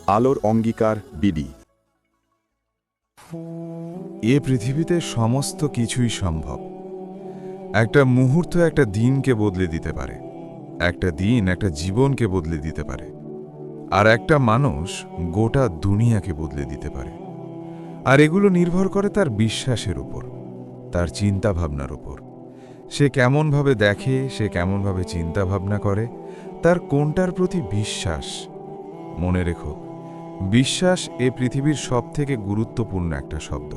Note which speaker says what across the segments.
Speaker 1: আলোর অঙ্গীকার বিডি।
Speaker 2: এ পৃথিবীতে সমস্ত কিছুই সম্ভব। একটা মুহূর্ত একটা দিনকে বদলে দিতে পারে, একটা দিন একটা জীবনকে বদলে দিতে পারে, আর একটা মানুষ গোটা দুনিয়াকে বদলে দিতে পারে। আর এগুলো নির্ভর করে তার বিশ্বাসের উপর, তার চিন্তাভাবনার উপর। সে কেমনভাবে দেখে, সে কেমনভাবে চিন্তাভাবনা করে, তার কোনটার প্রতি বিশ্বাস। মনে রেখো, বিশ্বাস এ পৃথিবীর সবথেকে গুরুত্বপূর্ণ একটা শব্দ।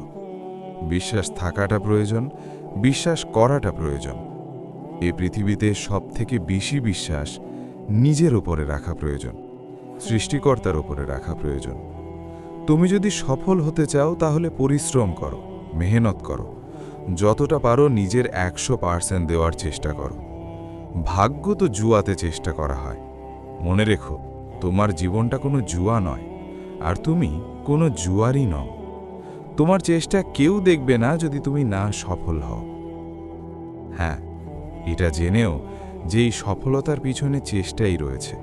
Speaker 2: বিশ্বাস থাকাটা প্রয়োজন, বিশ্বাস করাটা প্রয়োজন। এ পৃথিবীতে সবথেকে বেশি বিশ্বাস নিজের ওপরে রাখা প্রয়োজন, সৃষ্টিকর্তার ওপরে রাখা প্রয়োজন। তুমি যদি সফল হতে চাও তাহলে পরিশ্রম করো, মেহনত করো, যতটা পারো নিজের 100% দেওয়ার চেষ্টা করো। ভাগ্য তো জুয়াতে চেষ্টা করা হয়। মনে রেখো, তোমার জীবনটা কোনো জুয়া নয়, আর তুমি কোনো জুয়ারই নও। তোমার চেষ্টা কেউ দেখবে না যদি তুমি না সফল হও। হ্যাঁ, এটা জেনেও যে এই সফলতার পিছনে চেষ্টাই রয়েছে।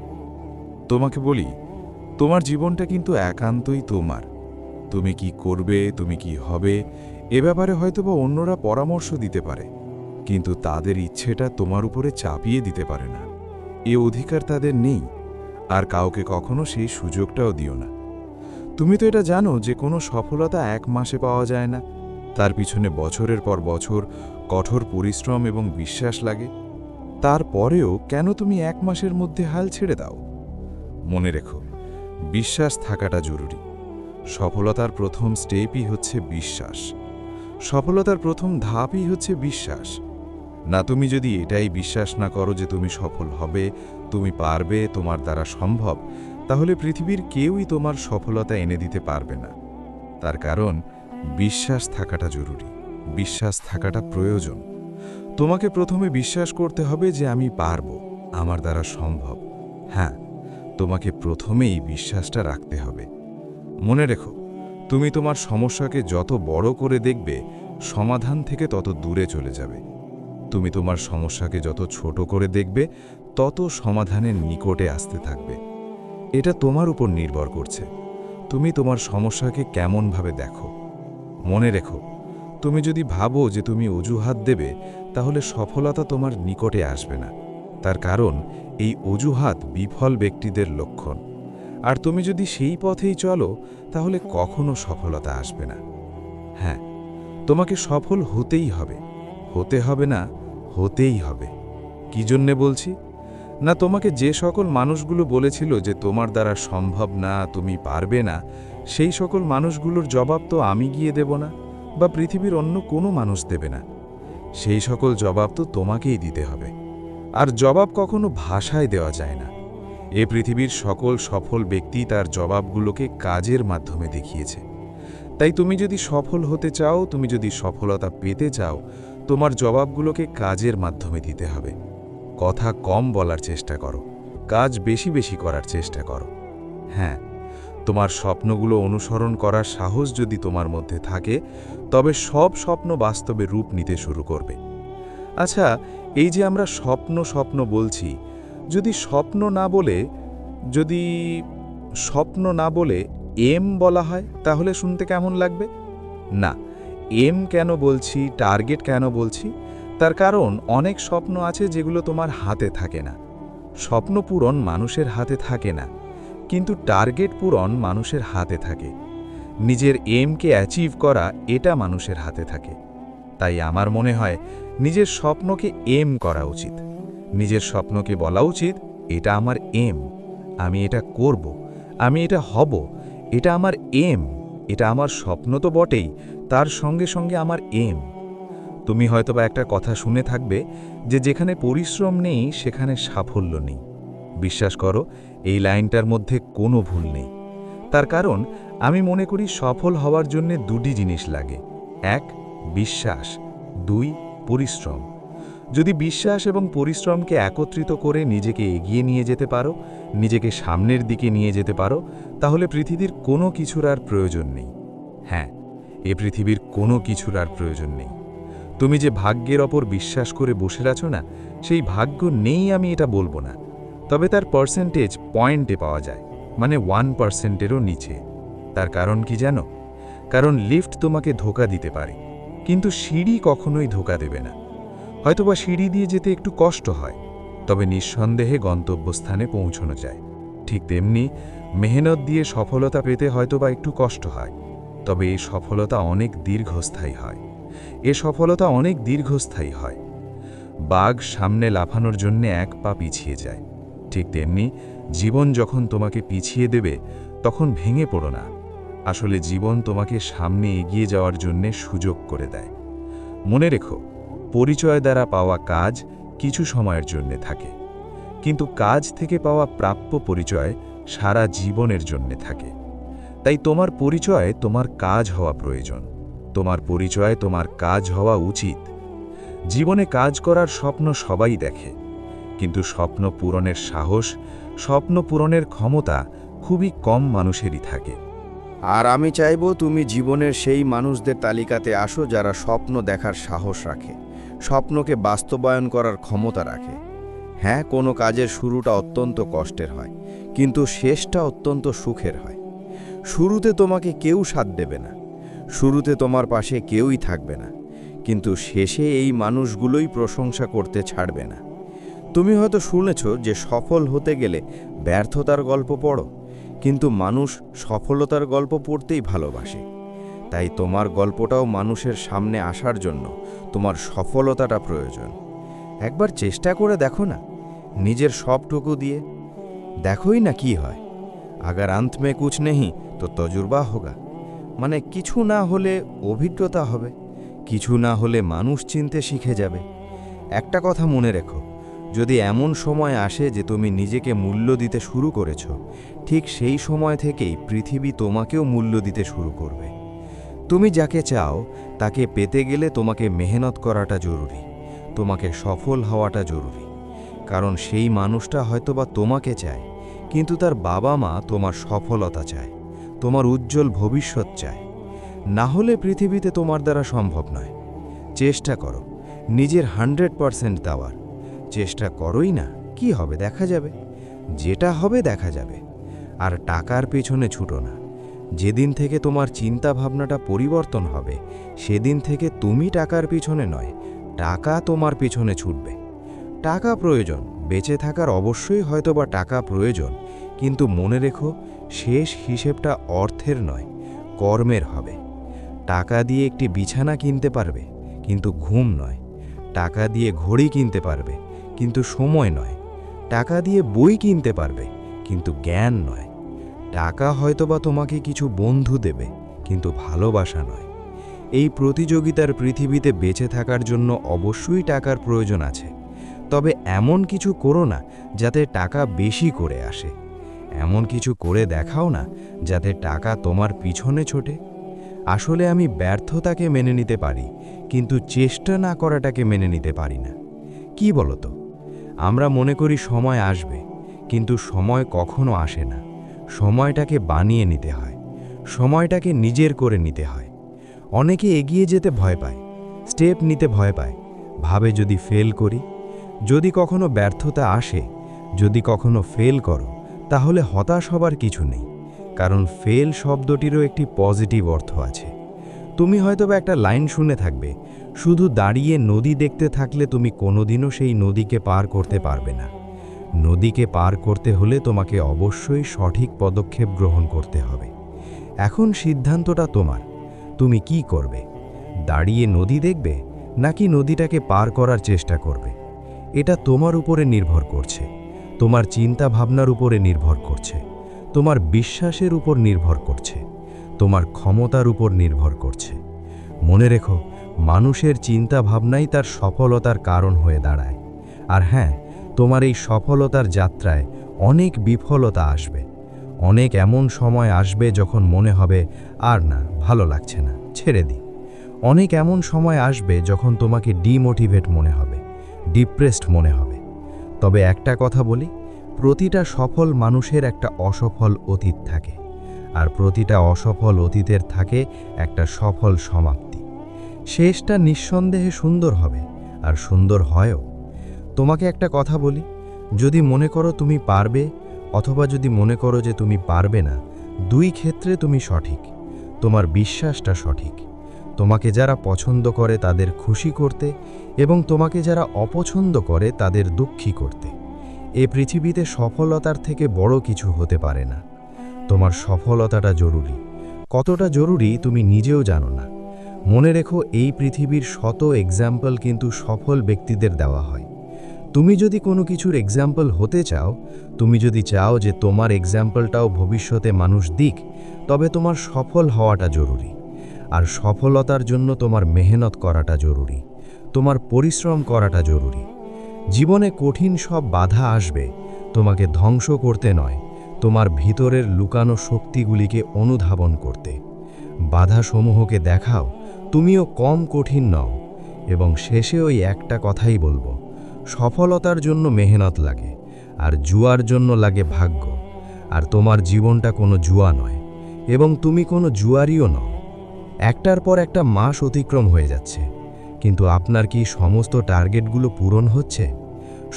Speaker 2: তোমাকে বলি, তোমার জীবনটা কিন্তু একান্তই তোমার। তুমি কি করবে, তুমি কি হবে, এ ব্যাপারে হয়তোবা অন্যরা পরামর্শ দিতে পারে, কিন্তু তাদের ইচ্ছেটা তোমার উপরে চাপিয়ে দিতে পারে না। এ অধিকার তাদের নেই, আর কাউকে কখনো সেই সুযোগটাও দিও না। তুমি তো এটা জানো যে কোনো সফলতা 1 মাসে পাওয়া যায় না, তার পিছনে বছরের পর বছর কঠোর পরিশ্রম এবং বিশ্বাস লাগে। তারপরেও কেন তুমি 1 মাসের মধ্যে হাল ছেড়ে দাও? মনে রেখো, বিশ্বাস থাকাটা জরুরি। সফলতার প্রথম স্টেপই হচ্ছে বিশ্বাস। সফলতার প্রথম ধাপই হচ্ছে বিশ্বাস। না, তুমি যদি এটাই বিশ্বাস না করো যে তুমি সফল হবে, তুমি পারবে, তোমার দ্বারা সম্ভব, তাহলে পৃথিবীর কেউই তোমার সফলতা এনে দিতে পারবে না। তার কারণ বিশ্বাস থাকাটা জরুরি, বিশ্বাস থাকাটা প্রয়োজন। তোমাকে প্রথমে বিশ্বাস করতে হবে যে আমি পারবো, আমার দ্বারা সম্ভব। হ্যাঁ, তোমাকে প্রথমেই বিশ্বাসটা রাখতে হবে। মনে রেখো, তুমি তোমার সমস্যাকে যত বড় করে দেখবে, সমাধান থেকে তত দূরে চলে যাবে। তুমি তোমার সমস্যাকে যত ছোট করে দেখবে, তত সমাধানের নিকটে আসতে থাকবে। এটা তোমার উপর নির্ভর করছে, তুমি তোমার সমস্যাকে কেমনভাবে দেখো। মনে রেখো, তুমি যদি ভাবো যে তুমি অজুহাত দেবে, তাহলে সফলতা তোমার নিকটে আসবে না। তার কারণ এই অজুহাত বিফল ব্যক্তিদের লক্ষণ। আর তুমি যদি সেই পথেই চলো, তাহলে কখনো সফলতা আসবে না। হ্যাঁ, তোমাকে সফল হতেই হবে, হতে হবে না, হতেই হবে। কি জন্যে বলছি? না, তোমাকে যে সকল মানুষগুলো বলেছিল যে তোমার দ্বারা সম্ভব না, তুমি পারবে না, সেই সকল মানুষগুলোর জবাব তো আমি গিয়ে দেব না, বা পৃথিবীর অন্য কোনো মানুষ দেবে না। সেই সকল জবাব তো তোমাকেই দিতে হবে। আর জবাব কখনো ভাষায় দেওয়া যায় না। এ পৃথিবীর সকল সফল ব্যক্তি তার জবাবগুলোকে কাজের মাধ্যমে দেখিয়েছে। তাই তুমি যদি সফল হতে চাও, তুমি যদি সফলতা পেতে চাও, তোমার জবাবগুলোকে কাজের মাধ্যমে দিতে হবে। কথা কম বলার চেষ্টা করো, কাজ বেশি বেশি করার চেষ্টা করো। হ্যাঁ, তোমার স্বপ্নগুলো অনুসরণ করার সাহস যদি তোমার মধ্যে থাকে, তবে সব স্বপ্ন বাস্তবে রূপ নিতে শুরু করবে। আচ্ছা, এই যে আমরা স্বপ্ন স্বপ্ন বলছি, যদি স্বপ্ন না বলে এম বলা হয়, তাহলে শুনতে কেমন লাগবে? না, এম কেন বলছি, টার্গেট কেন বলছি? তার কারণ অনেক স্বপ্ন আছে যেগুলো তোমার হাতে থাকে না। স্বপ্ন পূরণ মানুষের হাতে থাকে না, কিন্তু টার্গেট পূরণ মানুষের হাতে থাকে। নিজের এমকে অ্যাচিভ করা, এটা মানুষের হাতে থাকে। তাই আমার মনে হয় নিজের স্বপ্নকে এম করা উচিত। নিজের স্বপ্নকে বলা উচিত, এটা আমার এম, আমি এটা করব, আমি এটা হব, এটা আমার এম। এটা আমার স্বপ্ন তো বটেই, তার সঙ্গে সঙ্গে আমার এম। তুমি হয়তোবা একটা কথা শুনে থাকবে যে যেখানে পরিশ্রম নেই সেখানে সাফল্য নেই। বিশ্বাস করো, এই লাইনটার মধ্যে কোনো ভুল নেই। তার কারণ আমি মনে করি সফল হওয়ার জন্য 2টি জিনিস লাগে। 1, বিশ্বাস, 2, পরিশ্রম। যদি বিশ্বাস এবং পরিশ্রমকে একত্রিত করে নিজেকে এগিয়ে নিয়ে যেতে পারো, নিজেকে সামনের দিকে নিয়ে যেতে পারো, তাহলে পৃথিবীর কোনো কিছুর আর প্রয়োজন নেই। হ্যাঁ, এ পৃথিবীর কোনো কিছুর আর প্রয়োজন নেই। তুমি যে ভাগ্যের ওপর বিশ্বাস করে বসে আছো না, সেই ভাগ্য নেই আমি এটা বলবো না, তবে তার পার্সেন্টেজ পয়েন্টে পাওয়া যায়। মানে 1%-এরও নিচে। তার কারণ কি জানো? কারণ লিফট তোমাকে ধোঁকা দিতে পারে, কিন্তু সিঁড়ি কখনোই ধোঁকা দেবে না। হয়তোবা সিঁড়ি দিয়ে যেতে একটু কষ্ট হয়, তবে নিঃসন্দেহে গন্তব্যস্থানে পৌঁছানো যায়। ঠিক তেমনি মেহনত দিয়ে সফলতা পেতে হয়তোবা একটু কষ্ট হয়, তবে এই সফলতা অনেক দীর্ঘস্থায়ী হয়। বাঘ সামনে লাফানোর জন্য এক পা পিছিয়ে যায়। ঠিক তেমনি জীবন যখন তোমাকে পিছিয়ে দেবে তখন ভেঙে পড়ো না। আসলে জীবন তোমাকে সামনে এগিয়ে যাওয়ার জন্য সুযোগ করে দেয়। মনে রেখো, পরিচয় দ্বারা পাওয়া কাজ কিছু সময়ের জন্য থাকে, কিন্তু কাজ থেকে পাওয়া প্রাপ্য পরিচয় সারা জীবনের জন্য থাকে। তাই তোমার পরিচয় তোমার কাজ হওয়া প্রয়োজন, তোমার পরিচয় তোমার কাজ হওয়া উচিত। জীবনে কাজ করার স্বপ্ন সবাই দেখে, কিন্তু স্বপ্ন পূরণের সাহস, স্বপ্ন পূরণের ক্ষমতা খুবই কম মানুষেরই থাকে।
Speaker 3: আর আমি চাইবো তুমি জীবনের সেই মানুষদের তালিকাতে আসো যারা স্বপ্ন দেখার সাহস রাখে, স্বপ্নকে বাস্তবায়ন করার ক্ষমতা রাখে। হ্যাঁ, কোনো কাজের শুরুটা অত্যন্ত কষ্টের হয়, কিন্তু শেষটা অত্যন্ত সুখের হয়। শুরুতে তোমাকে কেউ সাথ দেবে না, শুরুতে তোমার পাশে কেউই থাকবে না, কিন্তু শেষে এই মানুষগুলোই প্রশংসা করতে ছাড়বে না। তুমি হয়তো শুনেছ যে সফল হতে গেলে ব্যর্থতার গল্প পড়ো, কিন্তু মানুষ সফলতার গল্প পড়তেই ভালোবাসে। তাই তোমার গল্পটাও মানুষের সামনে আসার জন্য তোমার সফলতাটা প্রয়োজন। একবার চেষ্টা করে দেখো না, নিজের সবটুকু দিয়ে দেখোই না কি হয়। আগার अंत में कुछ नहीं तो तजुर्बा होगा। মানে কিছু না হলে অভিজ্ঞতা হবে, কিছু না হলে মানুষ চিনতে শিখে যাবে। একটা কথা মনে রেখো, যদি এমন সময় আসে যে তুমি নিজেকে মূল্য দিতে শুরু করেছ, ঠিক সেই সময় থেকেই পৃথিবী তোমাকেও মূল্য দিতে শুরু করবে। তুমি যাকে চাও তাকে পেতে গেলে তোমাকে মেহনত করাটা জরুরি, তোমাকে সফল হওয়াটা জরুরি। কারণ সেই মানুষটা হয়তোবা তোমাকে চায়, কিন্তু তার বাবা মা তোমার সফলতা চায়, তোমার উজ্জ্বল ভবিষ্যৎ চায়। না হলে পৃথিবীতে তোমার দ্বারা সম্ভব নয়। চেষ্টা করো নিজের 100% দেওয়ার। চেষ্টা করোই না, কি হবে দেখা যাবে, যেটা হবে দেখা যাবে। আর টাকার পেছনে ছুটো না। যেদিন থেকে তোমার চিন্তা ভাবনাটা পরিবর্তন হবে, সেদিন থেকে তুমি টাকার পিছনে নয়, টাকা তোমার পিছনে ছুটবে। টাকা প্রয়োজন, বেঁচে থাকার অবশ্যই হয়তোবা টাকা প্রয়োজন, কিন্তু মনে রেখো, শেষ হিসেবটা অর্থের নয়, কর্মের হবে। টাকা দিয়ে একটি বিছানা কিনতে পারবে, কিন্তু ঘুম নয়। টাকা দিয়ে ঘড়ি কিনতে পারবে, কিন্তু সময় নয়। টাকা দিয়ে বই কিনতে পারবে, কিন্তু জ্ঞান নয়। টাকা হয়তোবা তোমাকে কিছু বন্ধু দেবে, কিন্তু ভালোবাসা নয়। এই প্রতিযোগিতার পৃথিবীতে বেঁচে থাকার জন্য অবশ্যই টাকার প্রয়োজন আছে, তবে এমন কিছু করো না যাতে টাকা বেশি করে আসে। এমন কিছু করে দেখাও না যাতে টাকা তোমার পিছনে ছোটে। আসলে আমি ব্যর্থতাকে মেনে নিতে পারি, কিন্তু চেষ্টা না করাটাকে মেনে নিতে পারি না। কি বলো তো? আমরা মনে করি সময় আসবে, কিন্তু সময় কখনো আসে না। সময়টাকে বানিয়ে নিতে হয়, সময়টাকে নিজের করে নিতে হয়। অনেকে এগিয়ে যেতে ভয় পায়, স্টেপ নিতে ভয় পায়, ভাবে যদি ফেল করি। যদি কখনো ব্যর্থতা আসে, যদি কখনো ফেল করো, তাহলে হতাশ হবার কিছু নেই, কারণ ফেল শব্দটিরও একটি পজিটিভ অর্থ আছে। তুমি হয়তোবা একটা লাইন শুনে থাকবে, শুধু দাঁড়িয়ে নদী দেখতে থাকলে তুমি কোনোদিনও সেই নদীকে পার করতে পারবে না। নদীকে পার করতে হলে তোমাকে অবশ্যই সঠিক পদক্ষেপ গ্রহণ করতে হবে। এখন সিদ্ধান্তটা তোমার, তুমি কি করবে? দাঁড়িয়ে নদী দেখবে, নাকি নদীটাকে পার করার চেষ্টা করবে? এটা তোমার উপরে নির্ভর করছে, তোমার চিন্তা ভাবনার উপরে নির্ভর করছে, তোমার বিশ্বাসের উপর নির্ভর করছে, তোমার ক্ষমতার উপর নির্ভর করছে। মনে রেখো, মানুষের চিন্তা ভাবনাই তার সফলতার কারণ হয়ে দাঁড়ায়। আর হ্যাঁ, তোমার এই সফলতার যাত্রায় অনেক বিফলতা আসবে। অনেক এমন সময় আসবে যখন মনে হবে আর না, ভালো লাগছে না, ছেড়ে দিই। অনেক এমন সময় আসবে যখন তোমাকে ডিমোটিভেট মনে হবে, ডিপ্রেসড মনে হবে। তবে একটা কথা বলি, প্রতিটা সফল মানুষের একটা অসফল অতীত থাকে, আর প্রতিটা অসফল অতীতের থাকে একটা সফল সমাপ্তি। শেষটা নিঃসন্দেহে সুন্দর হবে, আর সুন্দর হয়ও। তোমাকে একটা কথা বলি, যদি মনে করো তুমি পারবে, অথবা যদি মনে করো যে তুমি পারবে না, দুই ক্ষেত্রে তুমি সঠিক। তোমার বিশ্বাসটা সঠিক। তোমাকে যারা পছন্দ করে তাদের খুশি করতে এবং তোমাকে যারা অপছন্দ করে তাদের দুঃখী করতে। এ পৃথিবীতে সফলতার থেকে বড় কিছু হতে পারে না। তোমার সফলতাটা জরুরি। কতটা জরুরি তুমি নিজেও জানো না। মনে রেখো, এই পৃথিবীর শত এক্সাম্পল কিন্তু সফল ব্যক্তিদের দেওয়া হয়। তুমি যদি কোনো কিছুর এক্সাম্পল হতে চাও, তুমি যদি চাও যে তোমার এক্সাম্পলটাও ভবিষ্যতে মানুষ দিক, তবে তোমার সফল হওয়াটা জরুরি। আর সফলতার জন্য তোমার মেহনত করাটা জরুরি, তোমার পরিশ্রম করাটা জরুরি। জীবনে কঠিন সব বাধা আসবে, তোমাকে ধ্বংস করতে নয়, তোমার ভিতরের লুকানো শক্তিগুলিকে অনুধাবন করতে। বাধাসমূহকে দেখাও তুমিও কম কঠিন নও। এবং শেষে ওই একটা কথাই বলবো, সফলতার জন্য মেহনত লাগে, আর জুয়ার জন্য লাগে ভাগ্য। আর তোমার জীবনটা কোনো জুয়া নয়, এবং তুমি কোনো জুয়ারিও নও। একটার পর একটা মাস অতিক্রম হয়ে যাচ্ছে, কিন্তু আপনার কি সমস্ত টার্গেটগুলো পূরণ হচ্ছে?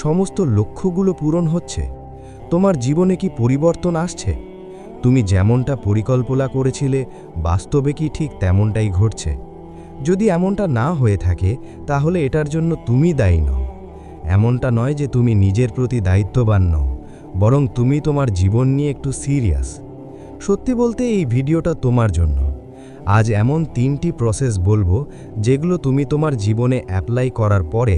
Speaker 3: সমস্ত লক্ষ্যগুলো পূরণ হচ্ছে? তোমার জীবনে কি পরিবর্তন আসছে? তুমি যেমনটা পরিকল্পনা করেছিলে, বাস্তবে কি ঠিক তেমনটাই ঘটছে? যদি এমনটা না হয়ে থাকে, তাহলে এটার জন্য তুমি দায়ী নও। এমনটা নয় যে তুমি নিজের প্রতি দায়িত্ববান নও, বরং তুমি তোমার জীবন নিয়ে একটু সিরিয়াস। সত্যি বলতে এই ভিডিওটা তোমার জন্য। আজ এমন 3টি প্রসেস বলবো যেগুলো তুমি তোমার জীবনে অ্যাপ্লাই করার পরে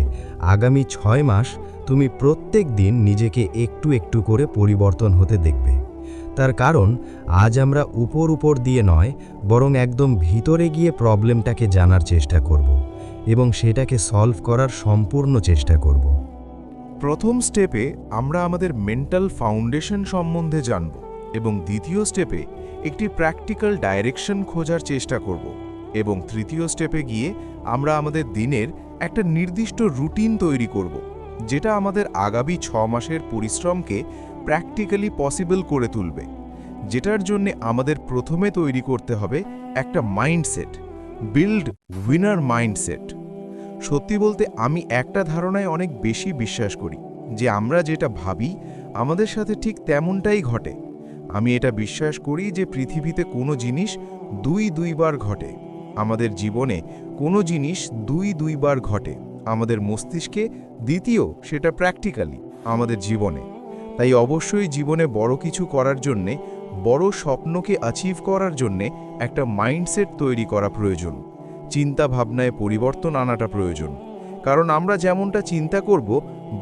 Speaker 3: আগামী 6 মাস তুমি প্রত্যেক দিন নিজেকে একটু একটু করে পরিবর্তন হতে দেখবে। তার কারণ আজ আমরা উপর দিয়ে নয়, বরং একদম ভিতরে গিয়ে প্রবলেমটাকে জানার চেষ্টা করব এবং সেটাকে সলভ করার সম্পূর্ণ চেষ্টা করব।
Speaker 4: প্রথম স্টেপে আমরা আমাদের মেন্টাল ফাউন্ডেশন সম্বন্ধে জানব এবং দ্বিতীয় স্টেপে একটি প্র্যাকটিক্যাল ডাইরেকশন খোঁজার চেষ্টা করব এবং তৃতীয় স্টেপে গিয়ে আমরা আমাদের দিনের একটা নির্দিষ্ট রুটিন তৈরি করব, যেটা আমাদের আগামী 6 মাসের পরিশ্রমকে প্র্যাকটিক্যালি পসিবল করে তুলবে। যেটার জন্য আমাদের প্রথমে তৈরি করতে হবে একটা মাইন্ডসেট, বিল্ড উইনার মাইন্ডসেট। সত্যি বলতে আমি একটা ধারণায় অনেক বেশি বিশ্বাস করি, যে আমরা যেটা ভাবি আমাদের সাথে ঠিক তেমনটাই ঘটে। আমি এটা বিশ্বাস করি যে পৃথিবীতে কোনো জিনিস দুইবার ঘটে। আমাদের জীবনে কোনো জিনিস দুইবার ঘটে। আমাদের মস্তিষ্কে দ্বিতীয়, সেটা প্র্যাকটিক্যালি আমাদের জীবনে। তাই অবশ্যই জীবনে বড় কিছু করার জন্যে, বড় স্বপ্নকে অ্যাচিভ করার জন্যে একটা মাইন্ডসেট তৈরি করা প্রয়োজন। চিন্তা ভাবনায় পরিবর্তন আনাটা প্রয়োজন। কারণ আমরা যেমনটা চিন্তা করব,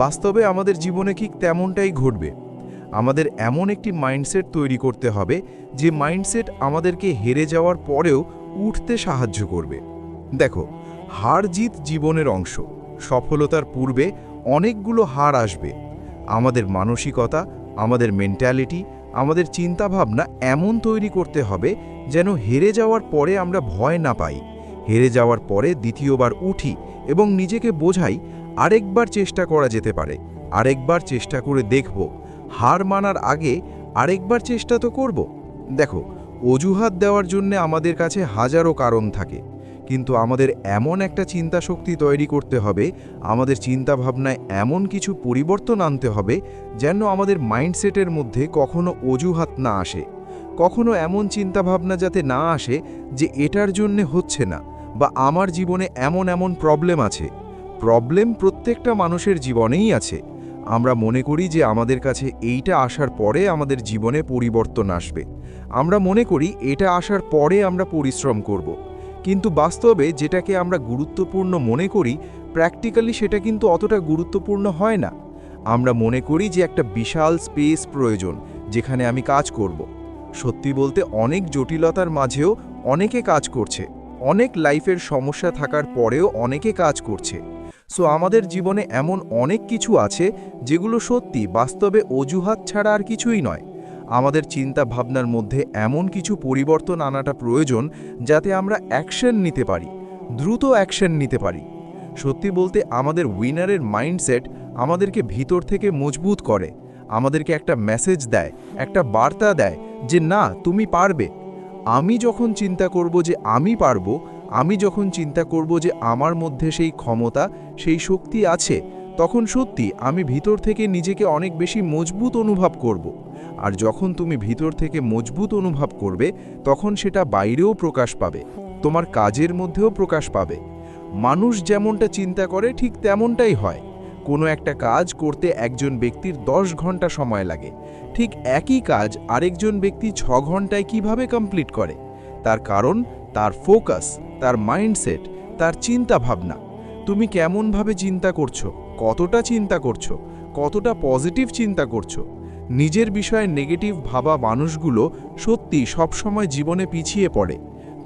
Speaker 4: বাস্তবে আমাদের জীবনে ঠিক তেমনটাই ঘটবে। আমাদের এমন একটি মাইন্ডসেট তৈরি করতে হবে যে মাইন্ডসেট আমাদেরকে হেরে যাওয়ার পরেও উঠতে সাহায্য করবে। দেখো, হার জিত জীবনের অংশ। সফলতার পূর্বে অনেকগুলো হার আসবে। আমাদের মানসিকতা, আমাদের মেন্টালিটি, আমাদের চিন্তাভাবনা এমন তৈরি করতে হবে যেন হেরে যাওয়ার পরে আমরা ভয় না পাই। হেরে যাওয়ার পরে দ্বিতীয়বার উঠি এবং নিজেকে বোঝাই আরেকবার চেষ্টা করা যেতে পারে, আরেকবার চেষ্টা করে দেখব। হার মানার আগে আরেকবার চেষ্টা তো করব। দেখো, অজুহাত দেওয়ার জন্য আমাদের কাছে হাজারো কারণ থাকে, কিন্তু আমাদের এমন একটা চিন্তা শক্তি তৈরি করতে হবে, আমাদের চিন্তাভাবনায় এমন কিছু পরিবর্তন আনতে হবে যেন আমাদের মাইন্ডসেটের মধ্যে কখনো অজুহাত না আসে। কখনো এমন চিন্তাভাবনা যাতে না আসে যে এটার জন্য হচ্ছে না, বা আমার জীবনে এমন প্রবলেম আছে। প্রবলেম প্রত্যেকটা মানুষের জীবনেই আছে। আমরা মনে করি যে আমাদের কাছে এইটা আসার পরে আমাদের জীবনে পরিবর্তন আসবে। আমরা মনে করি এটা আসার পরে আমরা পরিশ্রম করব। কিন্তু বাস্তবে যেটাকে আমরা গুরুত্বপূর্ণ মনে করি, প্র্যাকটিক্যালি সেটা কিন্তু অতটা গুরুত্বপূর্ণ হয় না। আমরা মনে করি যে একটা বিশাল স্পেস প্রয়োজন যেখানে আমি কাজ করব। সত্যি বলতে অনেক জটিলতার মাঝেও অনেকে কাজ করছে, অনেক লাইফের সমস্যা থাকার পরেও অনেকে কাজ করছে। সো আমাদের জীবনে এমন অনেক কিছু আছে যেগুলো সত্যি বাস্তবে অজুহাত ছাড়া আর কিছুই নয়। আমাদের চিন্তা ভাবনার মধ্যে এমন কিছু পরিবর্তন আনাটা প্রয়োজন যাতে আমরা অ্যাকশন নিতে পারি, দ্রুত অ্যাকশন নিতে পারি। সত্যি বলতে আমাদের উইনারের মাইন্ডসেট আমাদেরকে ভিতর থেকে মজবুত করে, আমাদেরকে একটা মেসেজ দেয়, একটা বার্তা দেয় যে না, তুমি পারবে। আমি যখন চিন্তা করব যে আমি পারবো, আমি যখন চিন্তা করব যে আমার মধ্যে সেই ক্ষমতা, সেই শক্তি আছে, তখন সত্যি আমি ভিতর থেকে নিজেকে অনেক বেশি মজবুত অনুভব করব। আর যখন তুমি ভিতর থেকে মজবুত অনুভব করবে তখন সেটা বাইরেও প্রকাশ পাবে, তোমার কাজের মধ্যেও প্রকাশ পাবে। মানুষ যেমনটা চিন্তা করে ঠিক তেমনটাই হয়। কোনো একটা কাজ করতে একজন ব্যক্তির 10 ঘন্টা সময় লাগে, ঠিক একই কাজ আরেকজন ব্যক্তি 6 ঘন্টায় কিভাবে কমপ্লিট করে? তার কারণ তার ফোকাস, তার মাইন্ডসেট, তার চিন্তা ভাবনা। তুমি কেমনভাবে চিন্তা করছো, কতটা চিন্তা করছো, কতটা পজিটিভ চিন্তা করছো। নিজের বিষয়ে নেগেটিভ ভাবা মানুষগুলো সত্যি সবসময় জীবনে পিছিয়ে পড়ে।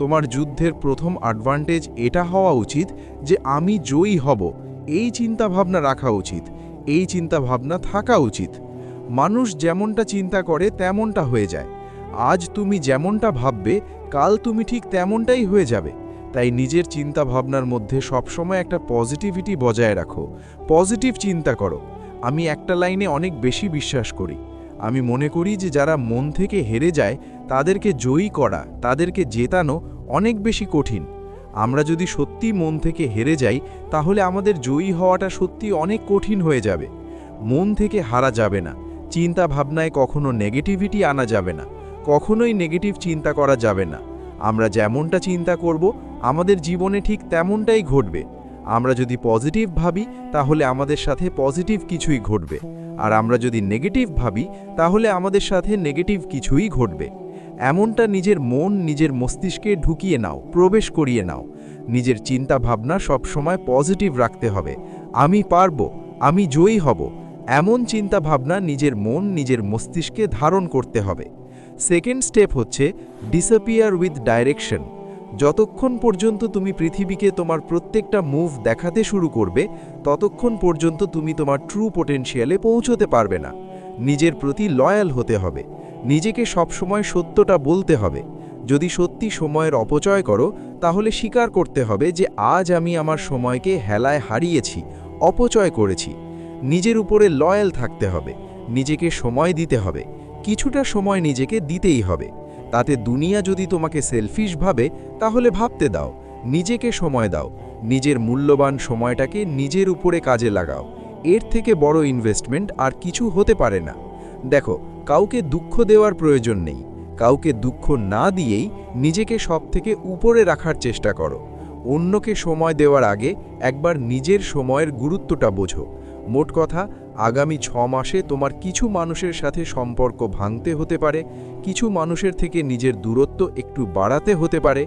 Speaker 4: তোমার যুদ্ধের প্রথম অ্যাডভান্টেজ এটা হওয়া উচিত যে আমি জয়ী হব, এই চিন্তা ভাবনা রাখা উচিত, এই চিন্তা ভাবনা থাকা উচিত। মানুষ যেমনটা চিন্তা করে তেমনটা হয়ে যায়। আজ তুমি যেমনটা ভাববে কাল তুমি ঠিক তেমনটাই হয়ে যাবে। তাই নিজের চিন্তা ভাবনার মধ্যে সবসময় একটা পজিটিভিটি বজায় রাখো, পজিটিভ চিন্তা করো। আমি একটা লাইনে অনেক বেশি বিশ্বাস করি। আমি মনে করি যে যারা মন থেকে হেরে যায় তাদেরকে জয়ী করা, তাদেরকে জেতানো অনেক বেশি কঠিন। আমরা যদি সত্যি মন থেকে হেরে যাই তাহলে আমাদের জয়ী হওয়াটা সত্যি অনেক কঠিন হয়ে যাবে। মন থেকে হারা যাবে না, চিন্তা ভাবনায় কখনো নেগেটিভিটি আনা যাবে না, কখনোই নেগেটিভ চিন্তা করা যাবে না। আমরা যেমনটা চিন্তা করব আমাদের জীবনে ঠিক তেমনটাই ঘটবে। আমরা যদি পজিটিভ ভাবি তাহলে আমাদের সাথে পজিটিভ কিছুই ঘটবে, আর আমরা যদি নেগেটিভ ভাবি তাহলে আমাদের সাথে নেগেটিভ কিছুই ঘটবে। এমনটা নিজের মন, নিজের মস্তিষ্কে ঢুকিয়ে নাও, প্রবেশ করিয়ে নাও। নিজের চিন্তা ভাবনা সবসময় পজিটিভ রাখতে হবে। আমি পারবো, আমি জয়ী হব, এমন চিন্তা ভাবনা নিজের মন, নিজের মস্তিষ্কে ধারণ করতে হবে। সেকেন্ড স্টেপ হচ্ছে ডিসঅ্যাপিয়ার উইথ ডাইরেকশন। যতক্ষণ পর্যন্ত তুমি পৃথিবীকে তোমার প্রত্যেকটা মুভ দেখাতে শুরু করবে ততক্ষণ পর্যন্ত তুমি তোমার ট্রু পোটেনশিয়ালে পৌঁছতে পারবে না। নিজের প্রতি লয়াল হতে হবে, নিজেকে সবসময় সত্যটা বলতে হবে। যদি সত্যি সময়ের অপচয় করো তাহলে স্বীকার করতে হবে যে আজ আমি আমার সময়কে হেলায় হারিয়েছি, অপচয় করেছি। নিজের উপরে লয়াল থাকতে হবে, নিজেকে সময় দিতে হবে, কিছুটা সময় নিজেকে দিতেই হবে। তাতে দুনিয়া যদি তোমাকে সেলফিশ ভাবে তাহলে ভাবতে দাও, নিজেকে সময় দাও, নিজের মূল্যবান সময়টাকে নিজের উপরে কাজে লাগাও। এর থেকে বড় ইনভেস্টমেন্ট আর কিছু হতে পারে না। দেখো, কাউকে দুঃখ দেওয়ার প্রয়োজন নেই, কাউকে দুঃখ না দিয়েই নিজেকে সবথেকে উপরে রাখার চেষ্টা করো। অন্যকে সময় দেওয়ার আগে একবার নিজের সময়ের গুরুত্বটা বোঝো। মোট কথা, আগামী 6 মাসে তোমার কিছু মানুষের সাথে সম্পর্ক ভাঙতে হতে পারে, কিছু মানুষের থেকে নিজের দূরত্ব একটু বাড়াতে হতে পারে,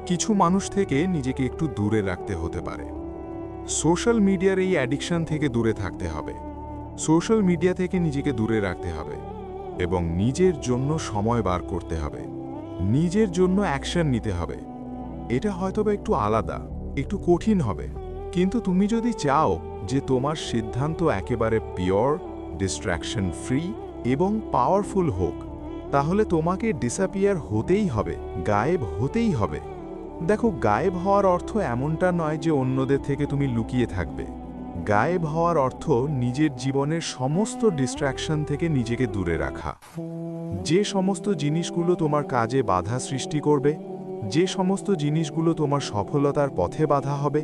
Speaker 2: কিছু মানুষ থেকে নিজেকে একটু দূরে রাখতে হতে পারে। সোশ্যাল মিডিয়ার এই অ্যাডিকশন থেকে দূরে থাকতে হবে, সোশ্যাল মিডিয়া থেকে নিজেকে দূরে রাখতে হবে এবং নিজের জন্য সময় বার করতে হবে, নিজের জন্য অ্যাকশন নিতে হবে। এটা হয়তোবা একটু আলাদা, একটু কঠিন হবে, কিন্তু তুমি যদি চাও যে তোমার সিদ্ধান্ত একেবারে পিওর, ডিস্ট্র্যাকশন ফ্রি এবং পাওয়ারফুল হোক, তাহলে তোমাকে ডিসঅ্যাপিয়ার হতেই হবে, গায়েব হতেই হবে। দেখো, গায়েব হওয়ার অর্থ এমনটা নয় যে অন্যদের থেকে তুমি লুকিয়ে থাকবে। গায়েব হওয়ার অর্থ নিজের জীবনের সমস্ত ডিস্ট্র্যাকশন থেকে নিজেকে দূরে রাখা। যে সমস্ত জিনিসগুলো তোমার কাজে বাধা সৃষ্টি করবে, যে সমস্ত জিনিসগুলো তোমার সফলতার পথে বাধা হবে,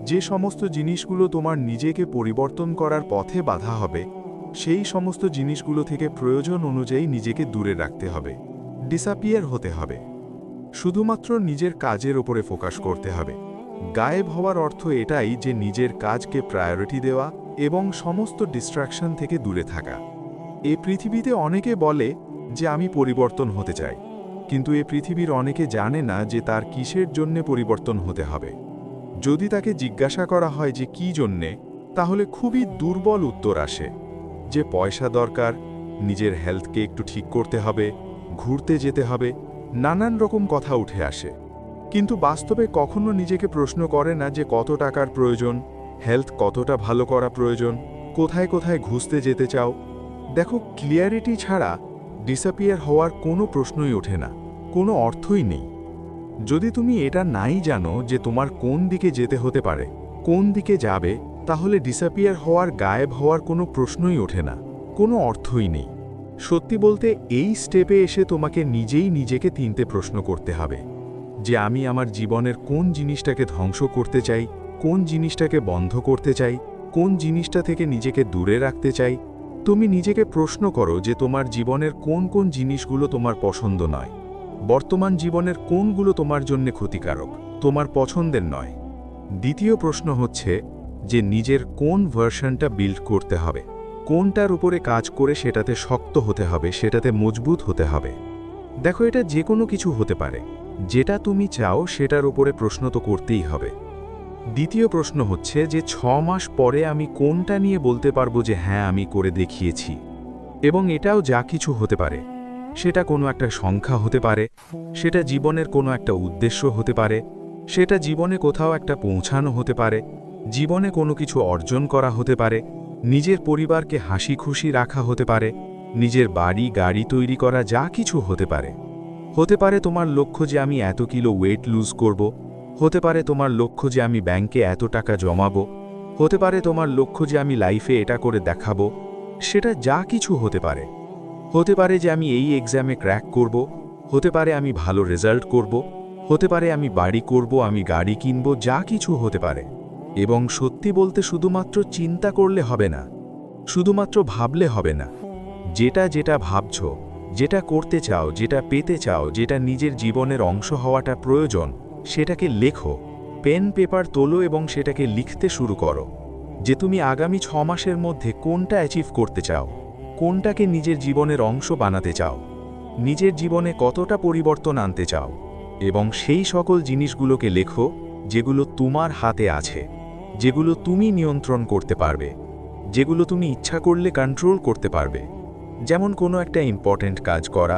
Speaker 2: যে সমস্ত জিনিসগুলো তোমার নিজেকে পরিবর্তন করার পথে বাধা হবে, সেই সমস্ত জিনিসগুলো থেকে প্রয়োজন অনুযায়ী নিজেকে দূরে রাখতে হবে, ডিসঅ্যাপিয়ার হতে হবে। শুধুমাত্র নিজের কাজের ওপরে ফোকাস করতে হবে। গায়েব হওয়ার অর্থ এটাই যে নিজের কাজকে প্রায়োরিটি দেওয়া এবং সমস্ত ডিস্ট্র্যাকশন থেকে দূরে থাকা। এই পৃথিবীতে অনেকে বলে যে আমি পরিবর্তন হতে চাই, কিন্তু এই পৃথিবীর অনেকে জানে না যে তার কিসের জন্যে পরিবর্তন হতে হবে। যদি তাকে জিজ্ঞাসা করা হয় যে কী জন্যে, তাহলে খুবই দুর্বল উত্তর আসে যে পয়সা দরকার, নিজের হেলথকে একটু ঠিক করতে হবে, ঘুরতে যেতে হবে, নানান রকম কথা উঠে আসে। কিন্তু বাস্তবে কখনো নিজেকে প্রশ্ন করে না যে কত টাকার প্রয়োজন, হেলথ কতটা ভালো করা প্রয়োজন, কোথায় কোথায় ঘুরতে যেতে চাও। দেখো, ক্লিয়ারিটি ছাড়া ডিসঅ্যাপিয়ার হওয়ার কোনো প্রশ্নই ওঠে না, কোনো অর্থই নেই। যদি তুমি এটা নাই জানো যে তোমার কোন দিকে যেতে হতে পারে, কোন দিকে যাবে, তাহলে ডিসঅ্যাপিয়ার হওয়ার, গায়েব হওয়ার কোনো প্রশ্নই ওঠে না, কোনো অর্থই নেই। সত্যি বলতে এই স্টেপে এসে তোমাকে নিজেই নিজেকে 3টে প্রশ্ন করতে হবে যে আমি আমার জীবনের কোন জিনিসটাকে ধ্বংস করতে চাই, কোন জিনিসটাকে বন্ধ করতে চাই, কোন জিনিসটা থেকে নিজেকে দূরে রাখতে চাই,
Speaker 4: তুমি নিজেকে প্রশ্ন করো যে তোমার জীবনের কোন কোন জিনিসগুলো তোমার পছন্দ নয়, বর্তমান জীবনের কোনগুলো তোমার জন্য ক্ষতিকারক, তোমার পছন্দের নয়। দ্বিতীয় প্রশ্ন হচ্ছে যে নিজের কোন ভার্সনটা বিল্ড করতে হবে, কোনটার উপরে কাজ করে সেটাতে শক্ত হতে হবে, সেটাতে মজবুত হতে হবে। দেখো, এটা যে কোনো কিছু হতে পারে, যেটা তুমি চাও সেটার উপরে প্রশ্ন তো করতেই হবে। দ্বিতীয় প্রশ্ন হচ্ছে যে 6 মাস পরে আমি কোনটা নিয়ে বলতে পারবো যে হ্যাঁ আমি করে দেখিয়েছি। এবং এটাও যা কিছু হতে পারে, সেটা কোনো একটা সংখ্যা হতে পারে, সেটা জীবনের কোনো একটা উদ্দেশ্য হতে পারে, সেটা জীবনে কোথাও একটা পৌঁছানো হতে পারে, জীবনে কোনো কিছু অর্জন করা হতে পারে, নিজের পরিবারকে হাসি খুশি রাখা হতে পারে, নিজের বাড়ি গাড়ি তৈরি করা, যা কিছু হতে পারে। হতে পারে তোমার লক্ষ্য যে আমি এত কিলো ওয়েট লুজ করব, হতে পারে তোমার লক্ষ্য যে আমি ব্যাংকে এত টাকা জমাবো, হতে পারে তোমার লক্ষ্য যে আমি লাইফে এটা করে দেখাবো, সেটা যা কিছু হতে পারে। হতে পারে যে আমি এই এক্সামে ক্র্যাক করব, হতে পারে আমি ভালো রেজাল্ট করব, হতে পারে আমি বাড়ি করব, আমি গাড়ি কিনব, যা কিছু হতে পারে। এবং সত্যি বলতে শুধুমাত্র চিন্তা করলে হবে না, শুধুমাত্র ভাবলে হবে না। যেটা যেটা ভাবছো, যেটা করতে চাও, যেটা পেতে চাও, যেটা নিজের জীবনের অংশ হওয়াটা প্রয়োজন, সেটাকে লেখো, পেন পেপার তোলো এবং সেটাকে লিখতে শুরু করো যে তুমি আগামী 6 মাসের মধ্যে কোনটা অ্যাচিভ করতে চাও, কোনটাকে নিজের জীবনের অংশ বানাতে চাও, নিজের জীবনে কতটা পরিবর্তন আনতে চাও। এবং সেই সকল জিনিসগুলোকে লেখো যেগুলো তোমার হাতে আছে, যেগুলো তুমি নিয়ন্ত্রণ করতে পারবে, যেগুলো তুমি ইচ্ছা করলে কন্ট্রোল করতে পারবে। যেমন কোনো একটা ইম্পর্ট্যান্ট কাজ করা,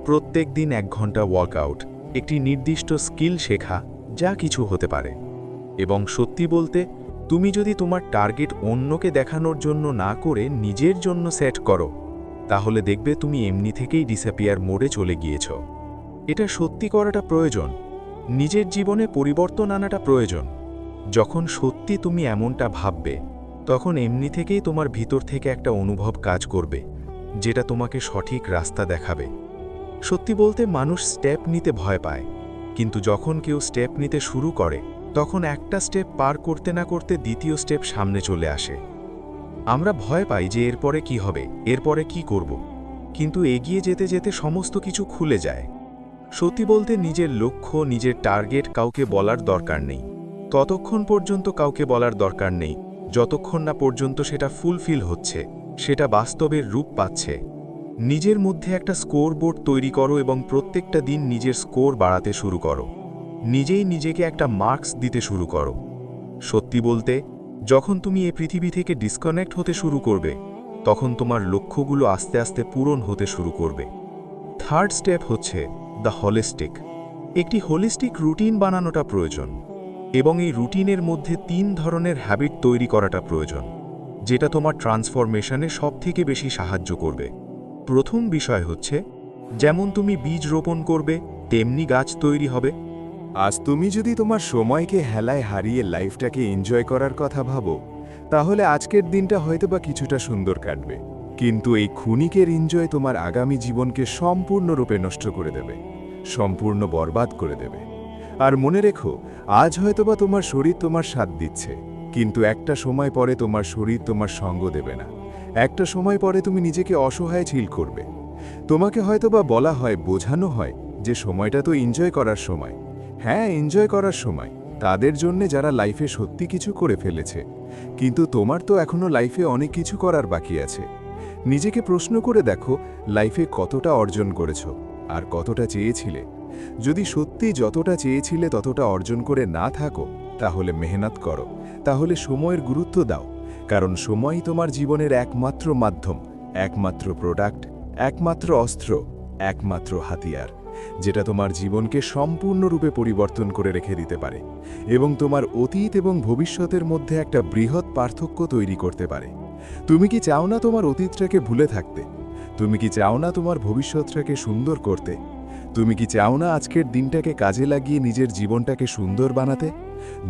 Speaker 4: প্রত্যেক দিন 1 ঘন্টা ওয়ার্কআউট, একটি নির্দিষ্ট স্কিল শেখা, যা কিছু হতে পারে। এবং সত্যি বলতে তুমি যদি তোমার টার্গেট অন্যকে দেখানোর জন্য না করে নিজের জন্য সেট করো, তাহলে দেখবে তুমি এমনি থেকেই ডিসঅ্যাপিয়ার মোডে চলে গিয়েছ। এটা সত্যি করাটা প্রয়োজন, নিজের জীবনে পরিবর্তন আনাটা প্রয়োজন। যখন সত্যি তুমি এমনটা ভাববে, তখন এমনি থেকেই তোমার ভিতর থেকে একটা অনুভব কাজ করবে, যেটা তোমাকে সঠিক রাস্তা দেখাবে। সত্যি বলতে মানুষ স্টেপ নিতে ভয় পায়, কিন্তু যখন কেউ স্টেপ নিতে শুরু করে, তখন একটা স্টেপ পার করতে না করতে দ্বিতীয় স্টেপ সামনে চলে আসে। আমরা ভয় পাই যে এরপরে কি হবে, এরপরে কি করব, কিন্তু এগিয়ে যেতে যেতে সমস্ত কিছু খুলে যায়। সত্যি বলতে নিজের লক্ষ্য, নিজের টার্গেট কাউকে বলার দরকার নেই। ততক্ষণ পর্যন্ত কাউকে বলার দরকার নেই যতক্ষণ না পর্যন্ত সেটা ফুলফিল হচ্ছে, সেটা বাস্তবের রূপ পাচ্ছে। নিজের মধ্যে একটা স্কোর বোর্ড তৈরি করো এবং প্রত্যেকটা দিন নিজের স্কোর বাড়াতে শুরু করো, নিজেই নিজেকে একটা মার্কস দিতে শুরু করো। সত্যি বলতে যখন তুমি এই পৃথিবী থেকে ডিসকানেক্ট হতে শুরু করবে, তখন তোমার লক্ষ্যগুলো আস্তে আস্তে পূরণ হতে শুরু করবে। থার্ড স্টেপ হচ্ছে দ্য হলিস্টিক। একটি হোলিস্টিক রুটিন বানানোটা প্রয়োজন, এবং এই রুটিনের মধ্যে 3 ধরনের হ্যাবিট তৈরি করাটা প্রয়োজন, যেটা তোমার ট্রান্সফরমেশনে সবথেকে বেশি সাহায্য করবে। প্রথম বিষয় হচ্ছে, যেমন তুমি বীজ রোপণ করবে, তেমনি গাছ তৈরি হবে।
Speaker 2: আজ তুমি যদি তোমার সময়কে হেলায় হারিয়ে লাইফটাকে এনজয় করার কথা ভাবো, তাহলে আজকের দিনটা হয়তোবা কিছুটা সুন্দর কাটবে, কিন্তু এই ক্ষণিকের এনজয় তোমার আগামী জীবনকে সম্পূর্ণরূপে নষ্ট করে দেবে, সম্পূর্ণ বরবাদ করে দেবে। আর মনে রেখো, আজ হয়তোবা তোমার শরীর তোমার সাথ দিচ্ছে, কিন্তু একটা সময় পরে তোমার শরীর তোমার সঙ্গ দেবে না। একটা সময় পরে তুমি নিজেকে অসহায় ফিল করবে। তোমাকে হয়তোবা বলা হয়, বোঝানো হয় যে সময়টা তো এনজয় করার সময়। হ্যাঁ, এনজয় করার সময় তাদের জন্যে যারা লাইফে সত্যি কিছু করে ফেলেছে, কিন্তু তোমার তো এখনো লাইফে অনেক কিছু করার বাকি আছে। নিজেকে প্রশ্ন করে দেখো, লাইফে কতটা অর্জন করেছো আর কতটা চেয়েছিলে। যদি সত্যি যতটা চেয়েছিলে ততটা অর্জন করে না থাকো, তাহলে মেহনত করো, তাহলে সময়ের গুরুত্ব দাও, কারণ সময়ই তোমার জীবনের একমাত্র মাধ্যম, একমাত্র প্রোডাক্ট, একমাত্র অস্ত্র, একমাত্র হাতিয়ার, যেটা তোমার জীবনকে সম্পূর্ণরূপে পরিবর্তন করে রেখে দিতে পারে এবং তোমার অতীত এবং ভবিষ্যতের মধ্যে একটা বৃহৎ পার্থক্য তৈরি করতে পারে। তুমি কি চাও না তোমার অতীতটাকে ভুলে থাকতে? তুমি কি চাও না তোমার ভবিষ্যৎটাকে সুন্দর করতে? তুমি কি চাও না আজকের দিনটাকে কাজে লাগিয়ে নিজের জীবনটাকে সুন্দর বানাতে?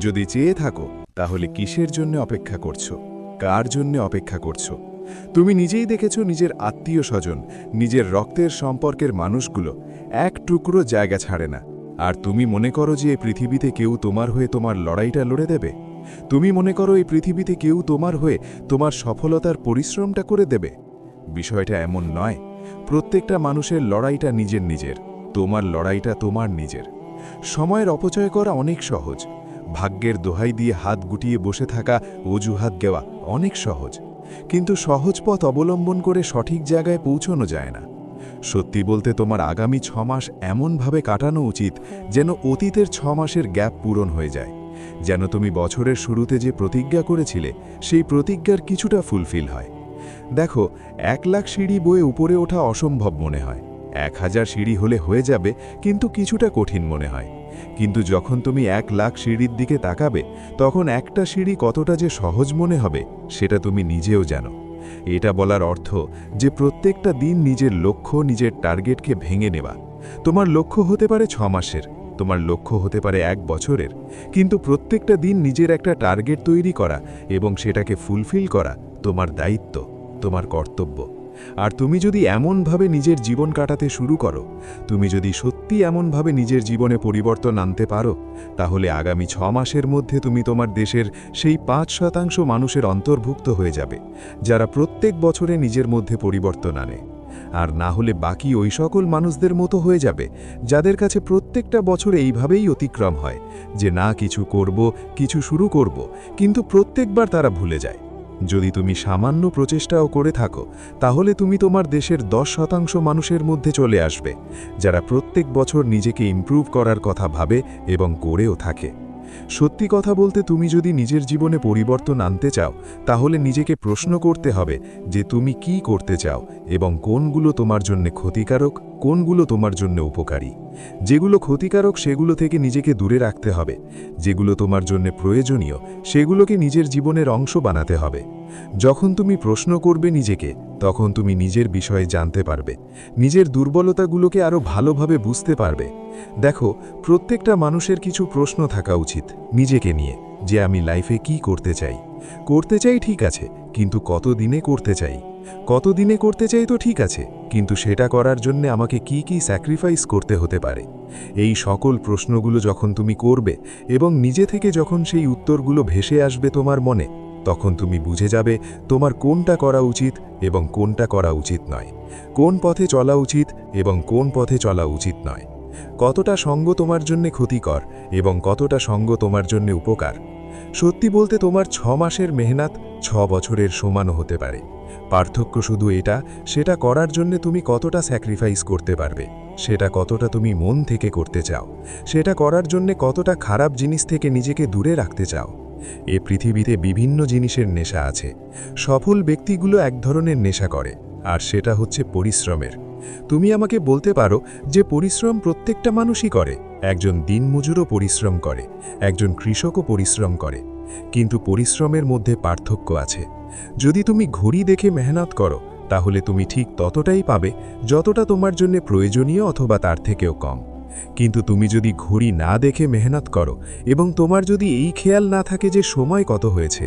Speaker 2: যদি চেয়ে থাকো, তাহলে কিসের জন্য অপেক্ষা করছো? কার জন্য অপেক্ষা করছো? তুমি নিজেই দেখেছো, নিজের আত্মীয় স্বজন, নিজের রক্তের সম্পর্কের মানুষগুলো এক টুকরো জায়গা ছাড়ে না। আর তুমি মনে করো যে এই পৃথিবীতে কেউ তোমার হয়ে তোমার লড়াইটা লড়ে দেবে? তুমি মনে করো এই পৃথিবীতে কেউ তোমার হয়ে তোমার সফলতার পরিশ্রমটা করে দেবে? বিষয়টা এমন নয়। প্রত্যেকটা মানুষের লড়াইটা নিজের, তোমার লড়াইটা তোমার নিজের। সময়ের অপচয় করা অনেক সহজ, ভাগ্যের দোহাই দিয়ে হাত গুটিয়ে বসে থাকা অজুহাত দেওয়া অনেক সহজ, কিন্তু সহজ পথ অবলম্বন করে সঠিক জায়গায় পৌঁছানো যায় না। সত্যি বলতে তোমার আগামী 6 মাস এমনভাবে কাটানো উচিত যেন অতীতের 6 মাসের গ্যাপ পূরণ হয়ে যায়, যেন তুমি বছরের শুরুতে যে প্রতিজ্ঞা করেছিলে সেই প্রতিজ্ঞার কিছুটা ফুলফিল হয়। দেখো, 1 লাখ সিঁড়ি বয়ে উপরে ওঠা অসম্ভব মনে হয়, 1000 সিঁড়ি হলে হয়ে যাবে, কিন্তু কিছুটা কঠিন মনে হয়। কিন্তু যখন তুমি 1 লাখ সিঁড়ির দিকে তাকাবে, তখন একটা সিঁড়ি কতটা যে সহজ মনে হবে সেটা তুমি নিজেও জানো। এটা বলার অর্থ যে প্রত্যেকটা দিন নিজের লক্ষ্য, নিজের টার্গেটকে ভেঙে নেওয়া। তোমার লক্ষ্য হতে পারে 6 মাসের, তোমার লক্ষ্য হতে পারে 1 বছরের, কিন্তু প্রত্যেকটা দিন নিজের একটা টার্গেট তৈরি করা এবং সেটাকে ফুলফিল করা তোমার দায়িত্ব, তোমার কর্তব্য। আর তুমি যদি এমনভাবে নিজের জীবন কাটাতে শুরু করো, তুমি যদি সত্যি এমনভাবে নিজের জীবনে পরিবর্তন আনতে পারো, তাহলে আগামী 6 মাসের মধ্যে তুমি তোমার দেশের সেই 5% মানুষের অন্তর্ভুক্ত হয়ে যাবে যারা প্রত্যেক বছরে নিজের মধ্যে পরিবর্তন আনে। আর না হলে বাকি ওই সকল মানুষদের মতো হয়ে যাবে যাদের কাছে প্রত্যেকটা বছর এইভাবেই অতিক্রম হয় যে না কিছু করব, কিছু শুরু করব, কিন্তু প্রত্যেকবার তারা ভুলে যায়। যদি তুমি সামান্য প্রচেষ্টাও করে থাকো, তাহলে তুমি তোমার দেশের 10% মানুষের মধ্যে চলে আসবে যারা প্রত্যেক বছর নিজেকে ইমপ্রুভ করার কথা ভাবে এবং করেও থাকে। সত্যি কথা বলতে, তুমি যদি নিজের জীবনে পরিবর্তন আনতে চাও, তাহলে নিজেকে প্রশ্ন করতে হবে যে তুমি কি করতে চাও এবং কোনগুলো তোমার জন্য ক্ষতিকারক, কোনগুলো তোমার জন্য উপকারী। যেগুলো ক্ষতিকারক সেগুলো থেকে নিজেকে দূরে রাখতে হবে, যেগুলো তোমার জন্য প্রয়োজনীয় সেগুলোকে নিজের জীবনের অংশ বানাতে হবে। যখন তুমি প্রশ্ন করবে নিজেকে, তখন তুমি নিজের বিষয়ে জানতে পারবে, নিজের দুর্বলতাগুলোকে আরও ভালোভাবে বুঝতে পারবে। দেখো, প্রত্যেকটা মানুষের কিছু প্রশ্ন থাকা উচিত নিজেকে নিয়ে, যে আমি লাইফে কি করতে চাই। করতে চাই ঠিক আছে, কিন্তু কত দিনে করতে চাই? কত দিনে করতে চাই তো ঠিক আছে, কিন্তু সেটা করার জন্য আমাকে কি কি স্যাক্রিফাইস করতে হতে পারে? এই সকল প্রশ্নগুলো যখন তুমি করবে এবং নিজে থেকে যখন সেই উত্তরগুলো ভেসে আসবে তোমার মনে, তখন তুমি বুঝে যাবে তোমার কোনটা করা উচিত এবং কোনটা করা উচিত নয়, কোন পথে চলা উচিত এবং কোন পথে চলা উচিত নয়, কতটা সঙ্গ তোমার জন্য ক্ষতিকর এবং কতটা সঙ্গ তোমার জন্য উপকার। সত্যি বলতে, তোমার 6 মাসের মেহনত 6 বছরের সমানও হতে পারে। পার্থক্য শুধু এটা, সেটা করার জন্য তুমি কতটা স্যাক্রিফাইস করতে পারবে, সেটা কতটা তুমি মন থেকে করতে চাও, সেটা করার জন্য কতটা খারাপ জিনিস থেকে নিজেকে দূরে রাখতে চাও। এ পৃথিবীতে বিভিন্ন জিনিসের নেশা আছে। সফল ব্যক্তিগুলো এক ধরনের নেশা করে, আর সেটা হচ্ছে পরিশ্রমের। তুমি আমাকে বলতে পারো যে পরিশ্রম প্রত্যেকটা মানুষই করে, একজন দিনমজুরও পরিশ্রম করে, একজন কৃষকও পরিশ্রম করে, কিন্তু পরিশ্রমের মধ্যে পার্থক্য আছে। যদি তুমি ঘড়ি দেখে মেহনত করো, তাহলে তুমি ঠিক ততটাই পাবে যতটা তোমার জন্য প্রয়োজনীয় অথবা তার থেকেও কম। কিন্তু তুমি যদি ঘড়ি না দেখে মেহনত করো এবং তোমার যদি এই খেয়াল না থাকে যে সময় কত হয়েছে,